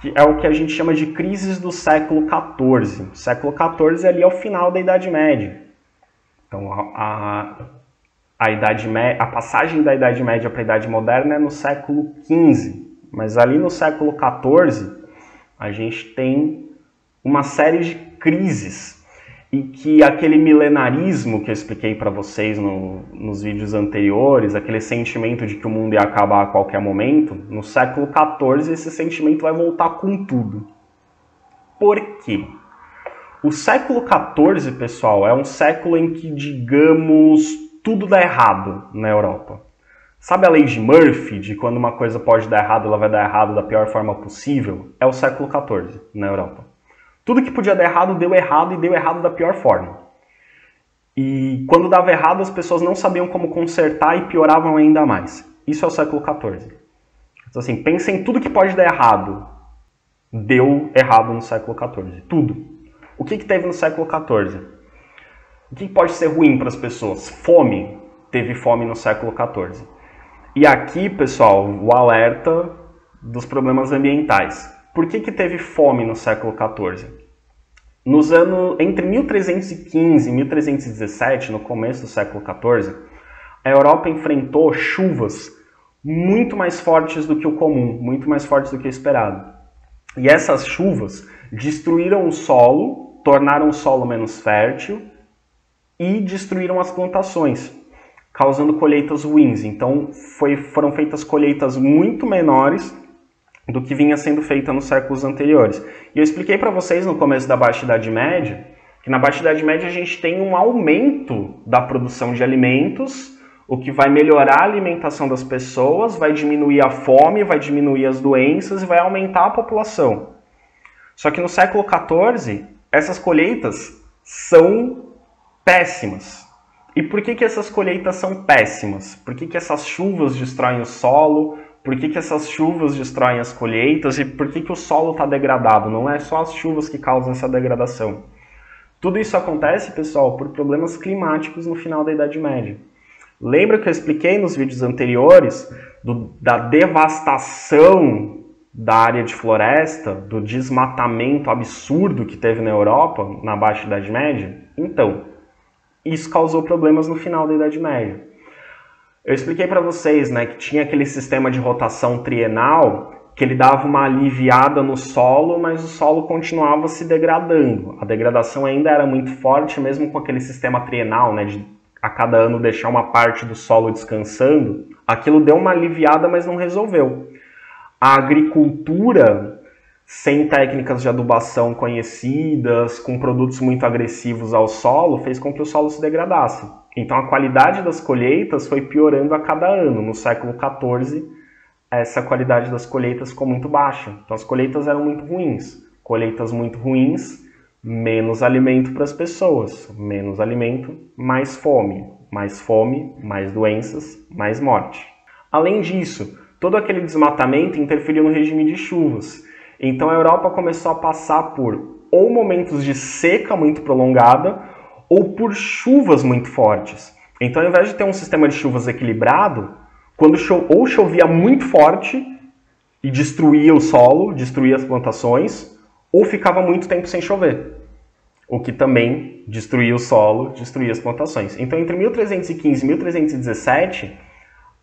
Que é o que a gente chama de crises do século XIV. O século XIV ali é o final da Idade Média. Então, a passagem da Idade Média para a Idade Moderna é no século XV. Mas ali no século XIV, a gente tem uma série de crises. E que aquele milenarismo que eu expliquei para vocês nos vídeos anteriores, aquele sentimento de que o mundo ia acabar a qualquer momento, no século XIV esse sentimento vai voltar com tudo. Por quê? O século XIV, pessoal, é um século em que, digamos, tudo dá errado na Europa. Sabe a lei de Murphy, de quando uma coisa pode dar errado, ela vai dar errado da pior forma possível? É o século XIV na Europa. Tudo que podia dar errado deu errado e deu errado da pior forma. E quando dava errado, as pessoas não sabiam como consertar e pioravam ainda mais. Isso é o século XIV. Então, assim, pensa em tudo que pode dar errado. Deu errado no século XIV. Tudo. O que teve no século XIV? O que pode ser ruim para as pessoas? Fome. Teve fome no século XIV. E aqui, pessoal, o alerta dos problemas ambientais. Por que teve fome no século XIV? Entre 1315 e 1317, no começo do século XIV, a Europa enfrentou chuvas muito mais fortes do que o comum, muito mais fortes do que o esperado. E essas chuvas destruíram o solo, tornaram o solo menos fértil e destruíram as plantações, causando colheitas ruins. Então foram feitas colheitas muito menores do que vinha sendo feita nos séculos anteriores. E eu expliquei para vocês no começo da Baixa Idade Média, que na Baixa Idade Média a gente tem um aumento da produção de alimentos, o que vai melhorar a alimentação das pessoas, vai diminuir a fome, vai diminuir as doenças e vai aumentar a população. Só que no século XIV, essas colheitas são péssimas. E por que essas colheitas são péssimas? Por que essas chuvas destroem o solo? Por que essas chuvas destroem as colheitas e por que o solo está degradado? Não é só as chuvas que causam essa degradação. Tudo isso acontece, pessoal, por problemas climáticos no final da Idade Média. Lembra que eu expliquei nos vídeos anteriores da devastação da área de floresta, do desmatamento absurdo que teve na Europa na Baixa Idade Média? Então, isso causou problemas no final da Idade Média. Eu expliquei para vocês, né, que tinha aquele sistema de rotação trienal que ele dava uma aliviada no solo, mas o solo continuava se degradando. A degradação ainda era muito forte, mesmo com aquele sistema trienal, né, de a cada ano deixar uma parte do solo descansando. Aquilo deu uma aliviada, mas não resolveu. A agricultura, sem técnicas de adubação conhecidas, com produtos muito agressivos ao solo, fez com que o solo se degradasse. Então a qualidade das colheitas foi piorando a cada ano. No século XIV, essa qualidade das colheitas ficou muito baixa. Então as colheitas eram muito ruins. Colheitas muito ruins, menos alimento para as pessoas. Menos alimento, mais fome. Mais fome, mais doenças, mais morte. Além disso, todo aquele desmatamento interferiu no regime de chuvas. Então a Europa começou a passar por ou momentos de seca muito prolongada, ou por chuvas muito fortes. Então, ao invés de ter um sistema de chuvas equilibrado, quando ou chovia muito forte e destruía o solo, destruía as plantações, ou ficava muito tempo sem chover, o que também destruía o solo, destruía as plantações. Então, entre 1315 e 1317,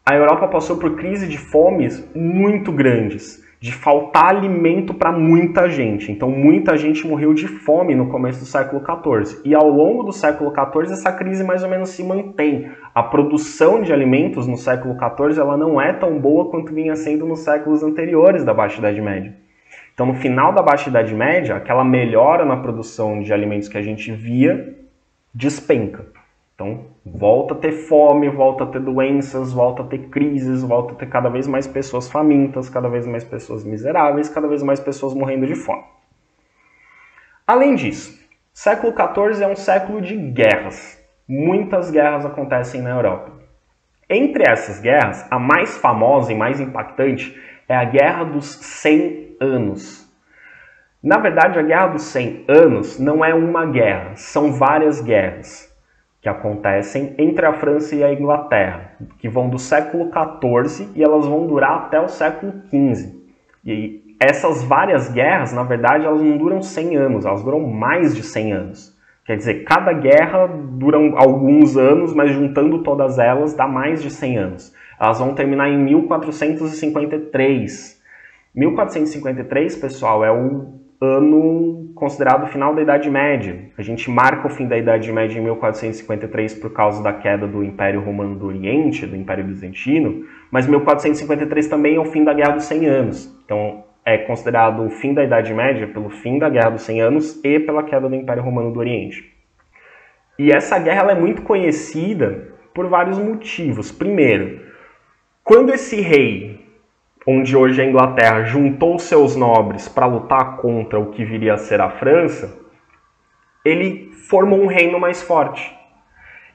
a Europa passou por crise de fomes muito grandes, de faltar alimento para muita gente. Então, muita gente morreu de fome no começo do século XIV. E ao longo do século XIV, essa crise mais ou menos se mantém. A produção de alimentos no século XIV ela não é tão boa quanto vinha sendo nos séculos anteriores da Baixa Idade Média. Então, no final da Baixa Idade Média, aquela melhora na produção de alimentos que a gente via despenca. Então, volta a ter fome, volta a ter doenças, volta a ter crises, volta a ter cada vez mais pessoas famintas, cada vez mais pessoas miseráveis, cada vez mais pessoas morrendo de fome. Além disso, século XIV é um século de guerras. Muitas guerras acontecem na Europa. Entre essas guerras, a mais famosa e mais impactante é a Guerra dos 100 Anos. Na verdade, a Guerra dos 100 Anos não é uma guerra, são várias guerras que acontecem entre a França e a Inglaterra, que vão do século XIV e elas vão durar até o século XV. E essas várias guerras, na verdade, elas não duram 100 anos, elas duram mais de 100 anos. Quer dizer, cada guerra dura alguns anos, mas juntando todas elas dá mais de 100 anos. Elas vão terminar em 1453. 1453, pessoal, é o ano considerado o final da Idade Média. A gente marca o fim da Idade Média em 1453 por causa da queda do Império Romano do Oriente, do Império Bizantino, mas 1453 também é o fim da Guerra dos 100 Anos. Então, é considerado o fim da Idade Média pelo fim da Guerra dos 100 Anos e pela queda do Império Romano do Oriente. E essa guerra ela é muito conhecida por vários motivos. Primeiro, quando esse rei, onde hoje é a Inglaterra, juntou seus nobres para lutar contra o que viria a ser a França, ele formou um reino mais forte.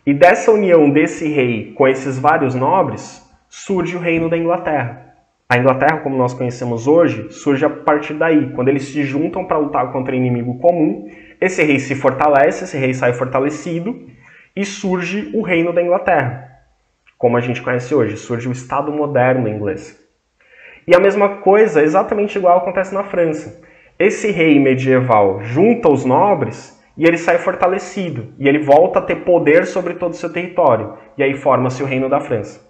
E dessa união desse rei com esses vários nobres, surge o reino da Inglaterra. A Inglaterra, como nós conhecemos hoje, surge a partir daí. Quando eles se juntam para lutar contra o inimigo comum, esse rei se fortalece, esse rei sai fortalecido e surge o reino da Inglaterra. Como a gente conhece hoje, surge o Estado moderno inglês. E a mesma coisa, exatamente igual, acontece na França. Esse rei medieval junta os nobres e ele sai fortalecido. E ele volta a ter poder sobre todo o seu território. E aí forma-se o Reino da França.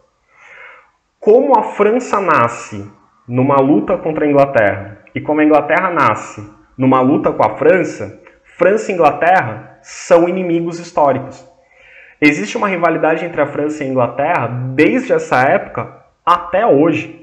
Como a França nasce numa luta contra a Inglaterra e como a Inglaterra nasce numa luta com a França, França e Inglaterra são inimigos históricos. Existe uma rivalidade entre a França e a Inglaterra desde essa época até hoje.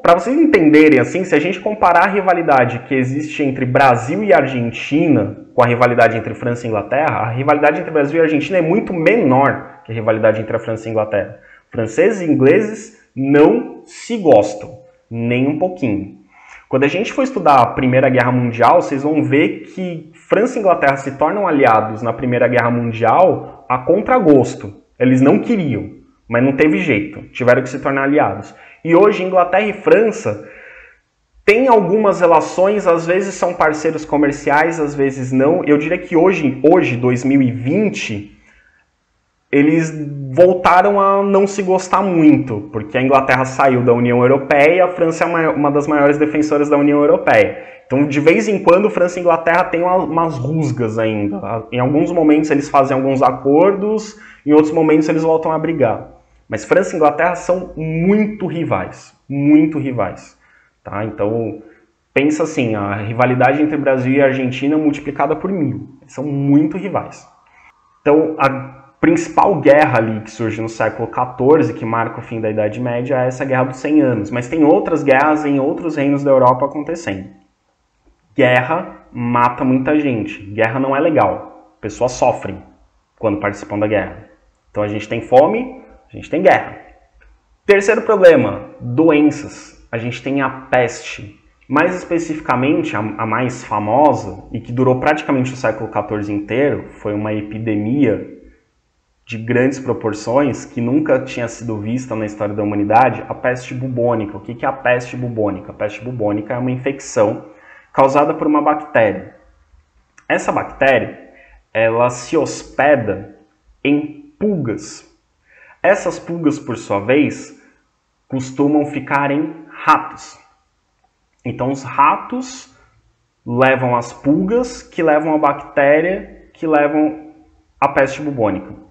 Para vocês entenderem assim, se a gente comparar a rivalidade que existe entre Brasil e Argentina com a rivalidade entre França e Inglaterra, a rivalidade entre Brasil e Argentina é muito menor que a rivalidade entre a França e a Inglaterra. Franceses e ingleses não se gostam, nem um pouquinho. Quando a gente for estudar a Primeira Guerra Mundial, vocês vão ver que França e Inglaterra se tornam aliados na Primeira Guerra Mundial a contragosto. Eles não queriam, mas não teve jeito, tiveram que se tornar aliados. E hoje Inglaterra e França têm algumas relações, às vezes são parceiros comerciais, às vezes não. Eu diria que hoje 2020, eles voltaram a não se gostar muito, porque a Inglaterra saiu da União Europeia e a França é uma das maiores defensoras da União Europeia. Então, de vez em quando, França e Inglaterra têm umas rusgas ainda. Em alguns momentos eles fazem alguns acordos, em outros momentos eles voltam a brigar. Mas França e Inglaterra são muito rivais, tá? Então, pensa assim, a rivalidade entre Brasil e Argentina é multiplicada por 1000. Eles são muito rivais. Então, a principal guerra ali que surge no século XIV, que marca o fim da Idade Média, é essa Guerra dos 100 Anos. Mas tem outras guerras em outros reinos da Europa acontecendo. Guerra mata muita gente. Guerra não é legal. Pessoas sofrem quando participam da guerra. Então a gente tem fome, a gente tem guerra. Terceiro problema, doenças. A gente tem a peste. Mais especificamente, a mais famosa, e que durou praticamente o século XIV inteiro, foi uma epidemia de grandes proporções, que nunca tinha sido vista na história da humanidade, a peste bubônica. O que é a peste bubônica? A peste bubônica é uma infecção causada por uma bactéria. Essa bactéria, ela se hospeda em pulgas. Essas pulgas, por sua vez, costumam ficar em ratos. Então, os ratos levam as pulgas, que levam a bactéria, que levam a peste bubônica.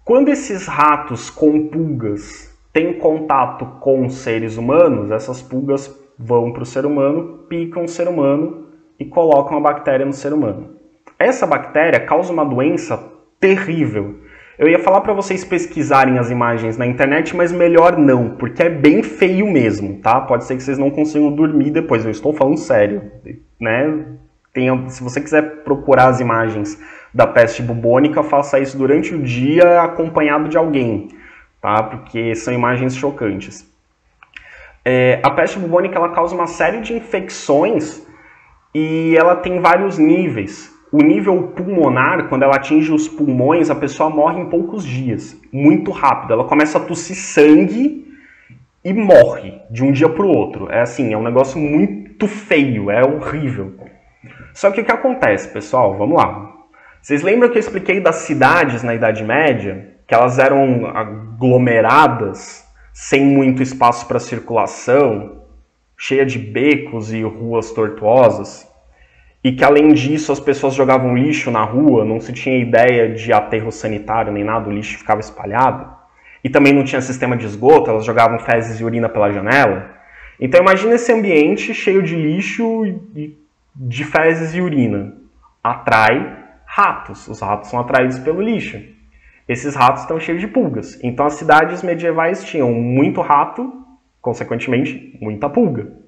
Quando esses ratos com pulgas têm contato com seres humanos, essas pulgas vão para o ser humano, picam o ser humano e colocam a bactéria no ser humano. Essa bactéria causa uma doença terrível. Eu ia falar para vocês pesquisarem as imagens na internet, mas melhor não, porque é bem feio mesmo, tá? Pode ser que vocês não consigam dormir depois, eu estou falando sério, né? Se você quiser procurar as imagens da peste bubônica, faça isso durante o dia acompanhado de alguém, tá? Porque são imagens chocantes. A peste bubônica ela causa uma série de infecções e ela tem vários níveis. O nível pulmonar, quando ela atinge os pulmões, a pessoa morre em poucos dias, muito rápido. Ela começa a tossir sangue e morre de um dia para o outro. É assim, é um negócio muito feio, é horrível. Só que o que acontece, pessoal? Vamos lá. Vocês lembram que eu expliquei das cidades na Idade Média? Que elas eram aglomeradas, sem muito espaço para circulação, cheia de becos e ruas tortuosas? E que, além disso, as pessoas jogavam lixo na rua, não se tinha ideia de aterro sanitário nem nada, o lixo ficava espalhado. E também não tinha sistema de esgoto, elas jogavam fezes e urina pela janela. Então imagina esse ambiente cheio de lixo e de fezes e urina. Atrai ratos, os ratos são atraídos pelo lixo. Esses ratos estão cheios de pulgas. Então as cidades medievais tinham muito rato, consequentemente, muita pulga.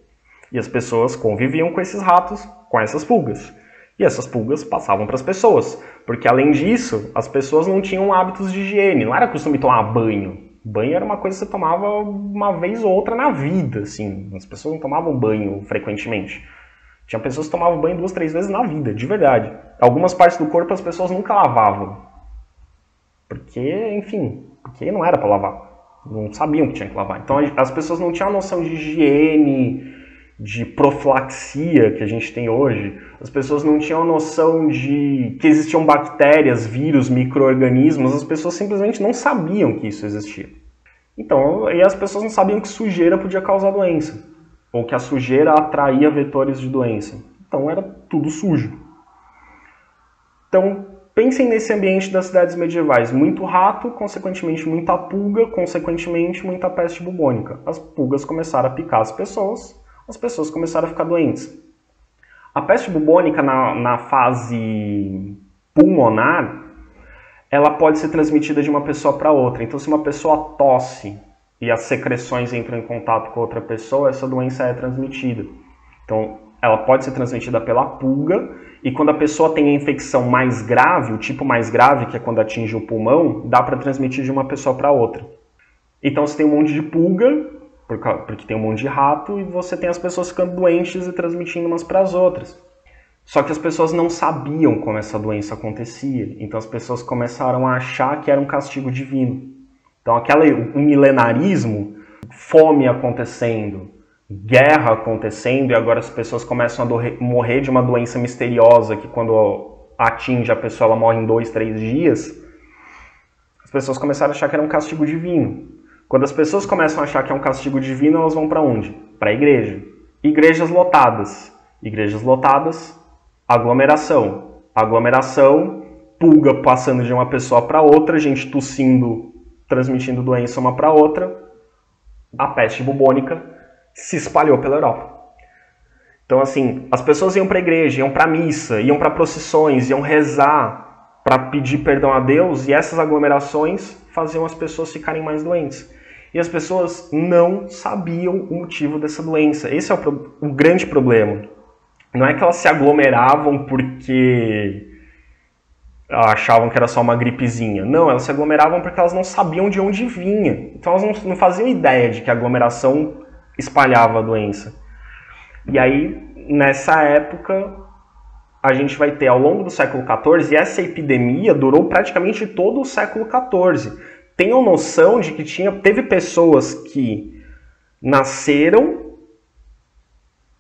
E as pessoas conviviam com esses ratos, com essas pulgas. E essas pulgas passavam para as pessoas. Porque, além disso, as pessoas não tinham hábitos de higiene. Não era costume tomar banho. Banho era uma coisa que você tomava uma vez ou outra na vida, assim. As pessoas não tomavam banho frequentemente. Tinha pessoas que tomavam banho 2, 3 vezes na vida, de verdade. Algumas partes do corpo as pessoas nunca lavavam. Porque, enfim, porque não era para lavar. Não sabiam que tinha que lavar. Então, as pessoas não tinham a noção de higiene, de profilaxia que a gente tem hoje. As pessoas não tinham a noção de que existiam bactérias, vírus, micro-organismos. As pessoas simplesmente não sabiam que isso existia. Então, e as pessoas não sabiam que sujeira podia causar doença, ou que a sujeira atraía vetores de doença. Então era tudo sujo. Então, pensem nesse ambiente das cidades medievais. Muito rato, consequentemente muita pulga, consequentemente muita peste bubônica. As pulgas começaram a picar as pessoas começaram a ficar doentes. A peste bubônica na fase pulmonar, ela pode ser transmitida de uma pessoa para outra. Então, se uma pessoa tosse e as secreções entram em contato com outra pessoa, essa doença é transmitida. Então, ela pode ser transmitida pela pulga, e quando a pessoa tem a infecção mais grave, o tipo mais grave, que é quando atinge o pulmão, dá para transmitir de uma pessoa para outra. Então, se tem um monte de pulga, porque tem um monte de rato, e você tem as pessoas ficando doentes e transmitindo umas para as outras. Só que as pessoas não sabiam como essa doença acontecia, então as pessoas começaram a achar que era um castigo divino. Então o milenarismo, fome acontecendo, guerra acontecendo, e agora as pessoas começam a morrer de uma doença misteriosa que quando atinge a pessoa ela morre em 2, 3 dias, as pessoas começaram a achar que era um castigo divino. Quando as pessoas começam a achar que é um castigo divino, elas vão para onde? Para a igreja. Igrejas lotadas. Igrejas lotadas, aglomeração. Aglomeração, pulga passando de uma pessoa para outra, gente tossindo, transmitindo doença uma para outra. A peste bubônica se espalhou pela Europa. Então, assim, as pessoas iam para a igreja, iam para a missa, iam para procissões, iam rezar para pedir perdão a Deus, e essas aglomerações faziam as pessoas ficarem mais doentes. E as pessoas não sabiam o motivo dessa doença. Esse é o grande problema. Não é que elas se aglomeravam porque achavam que era só uma gripezinha. Não, elas se aglomeravam porque elas não sabiam de onde vinha. Então elas não faziam ideia de que a aglomeração espalhava a doença. E aí, nessa época, a gente vai ter, ao longo do século XIV, e essa epidemia durou praticamente todo o século XIV. Tenham noção de que teve pessoas que nasceram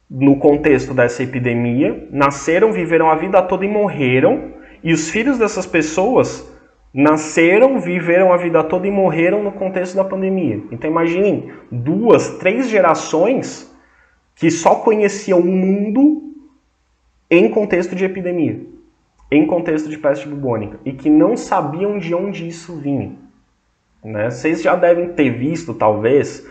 no contexto dessa epidemia, nasceram, viveram a vida toda e morreram, e os filhos dessas pessoas nasceram, viveram a vida toda e morreram no contexto da pandemia. Então imaginem 2, 3 gerações que só conheciam o mundo em contexto de epidemia, em contexto de peste bubônica, e que não sabiam de onde isso vinha. Né? Vocês já devem ter visto, talvez,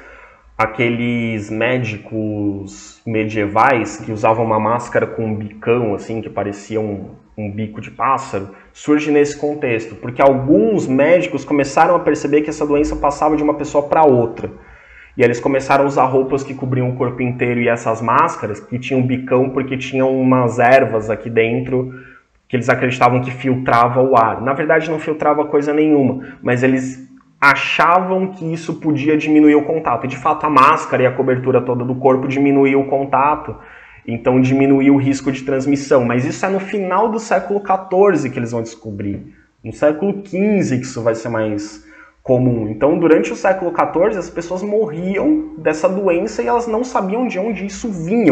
aqueles médicos medievais que usavam uma máscara com um bicão, assim, que parecia um bico de pássaro. Surge nesse contexto, porque alguns médicos começaram a perceber que essa doença passava de uma pessoa para outra. E eles começaram a usar roupas que cobriam o corpo inteiro, e essas máscaras que tinham bicão porque tinham umas ervas aqui dentro que eles acreditavam que filtrava o ar. Na verdade, não filtrava coisa nenhuma, mas eles achavam que isso podia diminuir o contato. E, de fato, a máscara e a cobertura toda do corpo diminuía o contato, então diminuía o risco de transmissão. Mas isso é no final do século XIV que eles vão descobrir. No século XV que isso vai ser mais comum. Então, durante o século XIV, as pessoas morriam dessa doença e elas não sabiam de onde isso vinha,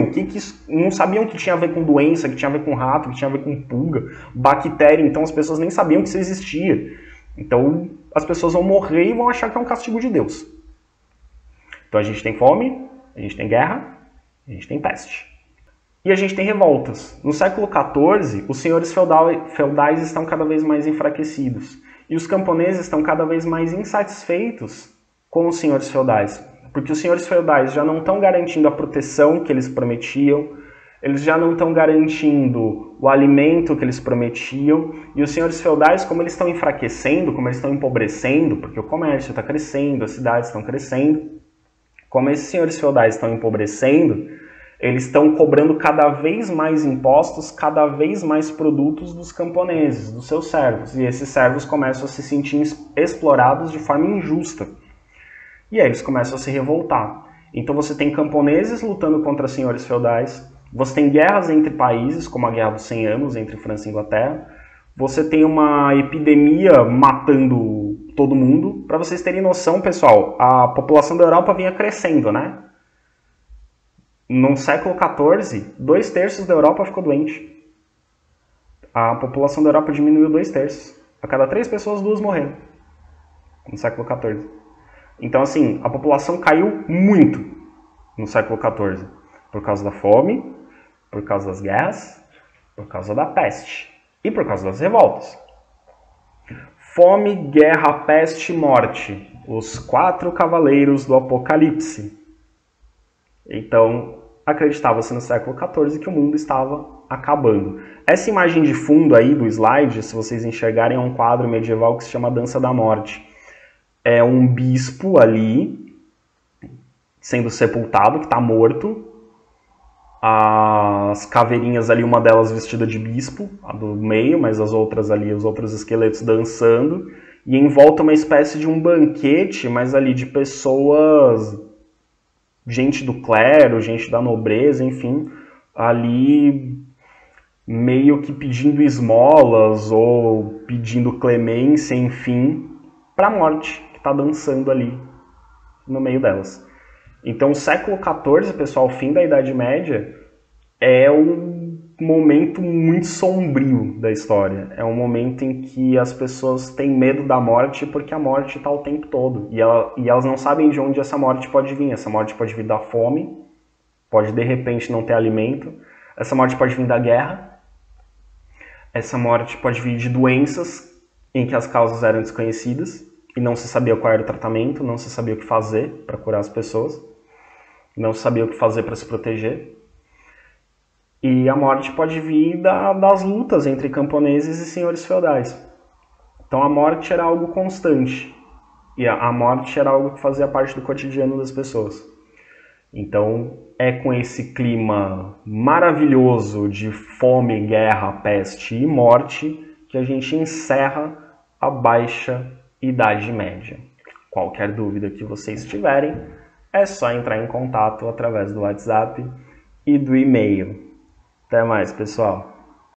não sabiam que tinha a ver com doença, que tinha a ver com rato, que tinha a ver com pulga, bactéria, então as pessoas nem sabiam que isso existia. Então, as pessoas vão morrer e vão achar que é um castigo de Deus. Então, a gente tem fome, a gente tem guerra, a gente tem peste. E a gente tem revoltas. No século XIV, os senhores feudais estão cada vez mais enfraquecidos. E os camponeses estão cada vez mais insatisfeitos com os senhores feudais. Porque os senhores feudais já não estão garantindo a proteção que eles prometiam, eles já não estão garantindo o alimento que eles prometiam. E os senhores feudais, como eles estão enfraquecendo, como eles estão empobrecendo, porque o comércio está crescendo, as cidades estão crescendo, como esses senhores feudais estão empobrecendo, eles estão cobrando cada vez mais impostos, cada vez mais produtos dos camponeses, dos seus servos. E esses servos começam a se sentir explorados de forma injusta. E aí eles começam a se revoltar. Então você tem camponeses lutando contra senhores feudais, você tem guerras entre países, como a Guerra dos 100 Anos, entre França e Inglaterra, você tem uma epidemia matando todo mundo. Para vocês terem noção, pessoal, a população da Europa vinha crescendo, né? No século XIV, 2/3 da Europa ficou doente. A população da Europa diminuiu 2/3. A cada 3 pessoas, 2 morreram. No século XIV. Então, assim, a população caiu muito no século XIV. Por causa da fome, por causa das guerras, por causa da peste e por causa das revoltas. Fome, guerra, peste e morte. Os 4 cavaleiros do Apocalipse. Então, acreditava-se no século XIV que o mundo estava acabando. Essa imagem de fundo aí do slide, se vocês enxergarem, é um quadro medieval que se chama Dança da Morte. É um bispo ali, sendo sepultado, que está morto. As caveirinhas ali, uma delas vestida de bispo, a do meio, mas as outras ali, os outros esqueletos dançando. E em volta uma espécie de um banquete, mas ali de pessoas, gente do clero, gente da nobreza, enfim, ali meio que pedindo esmolas ou pedindo clemência, enfim, para a morte, que está dançando ali no meio delas. Então o século XIV, pessoal, o fim da Idade Média, é um momento muito sombrio da história. É um momento em que as pessoas têm medo da morte porque a morte está o tempo todo. E elas não sabem de onde essa morte pode vir. Essa morte pode vir da fome, pode de repente não ter alimento. Essa morte pode vir da guerra. Essa morte pode vir de doenças em que as causas eram desconhecidas e não se sabia qual era o tratamento, não se sabia o que fazer para curar as pessoas, não se sabia o que fazer para se proteger. E a morte pode vir das lutas entre camponeses e senhores feudais. Então a morte era algo constante. E a morte era algo que fazia parte do cotidiano das pessoas. Então é com esse clima maravilhoso de fome, guerra, peste e morte que a gente encerra a Baixa Idade Média. Qualquer dúvida que vocês tiverem, é só entrar em contato através do WhatsApp e do e-mail. Até mais, pessoal!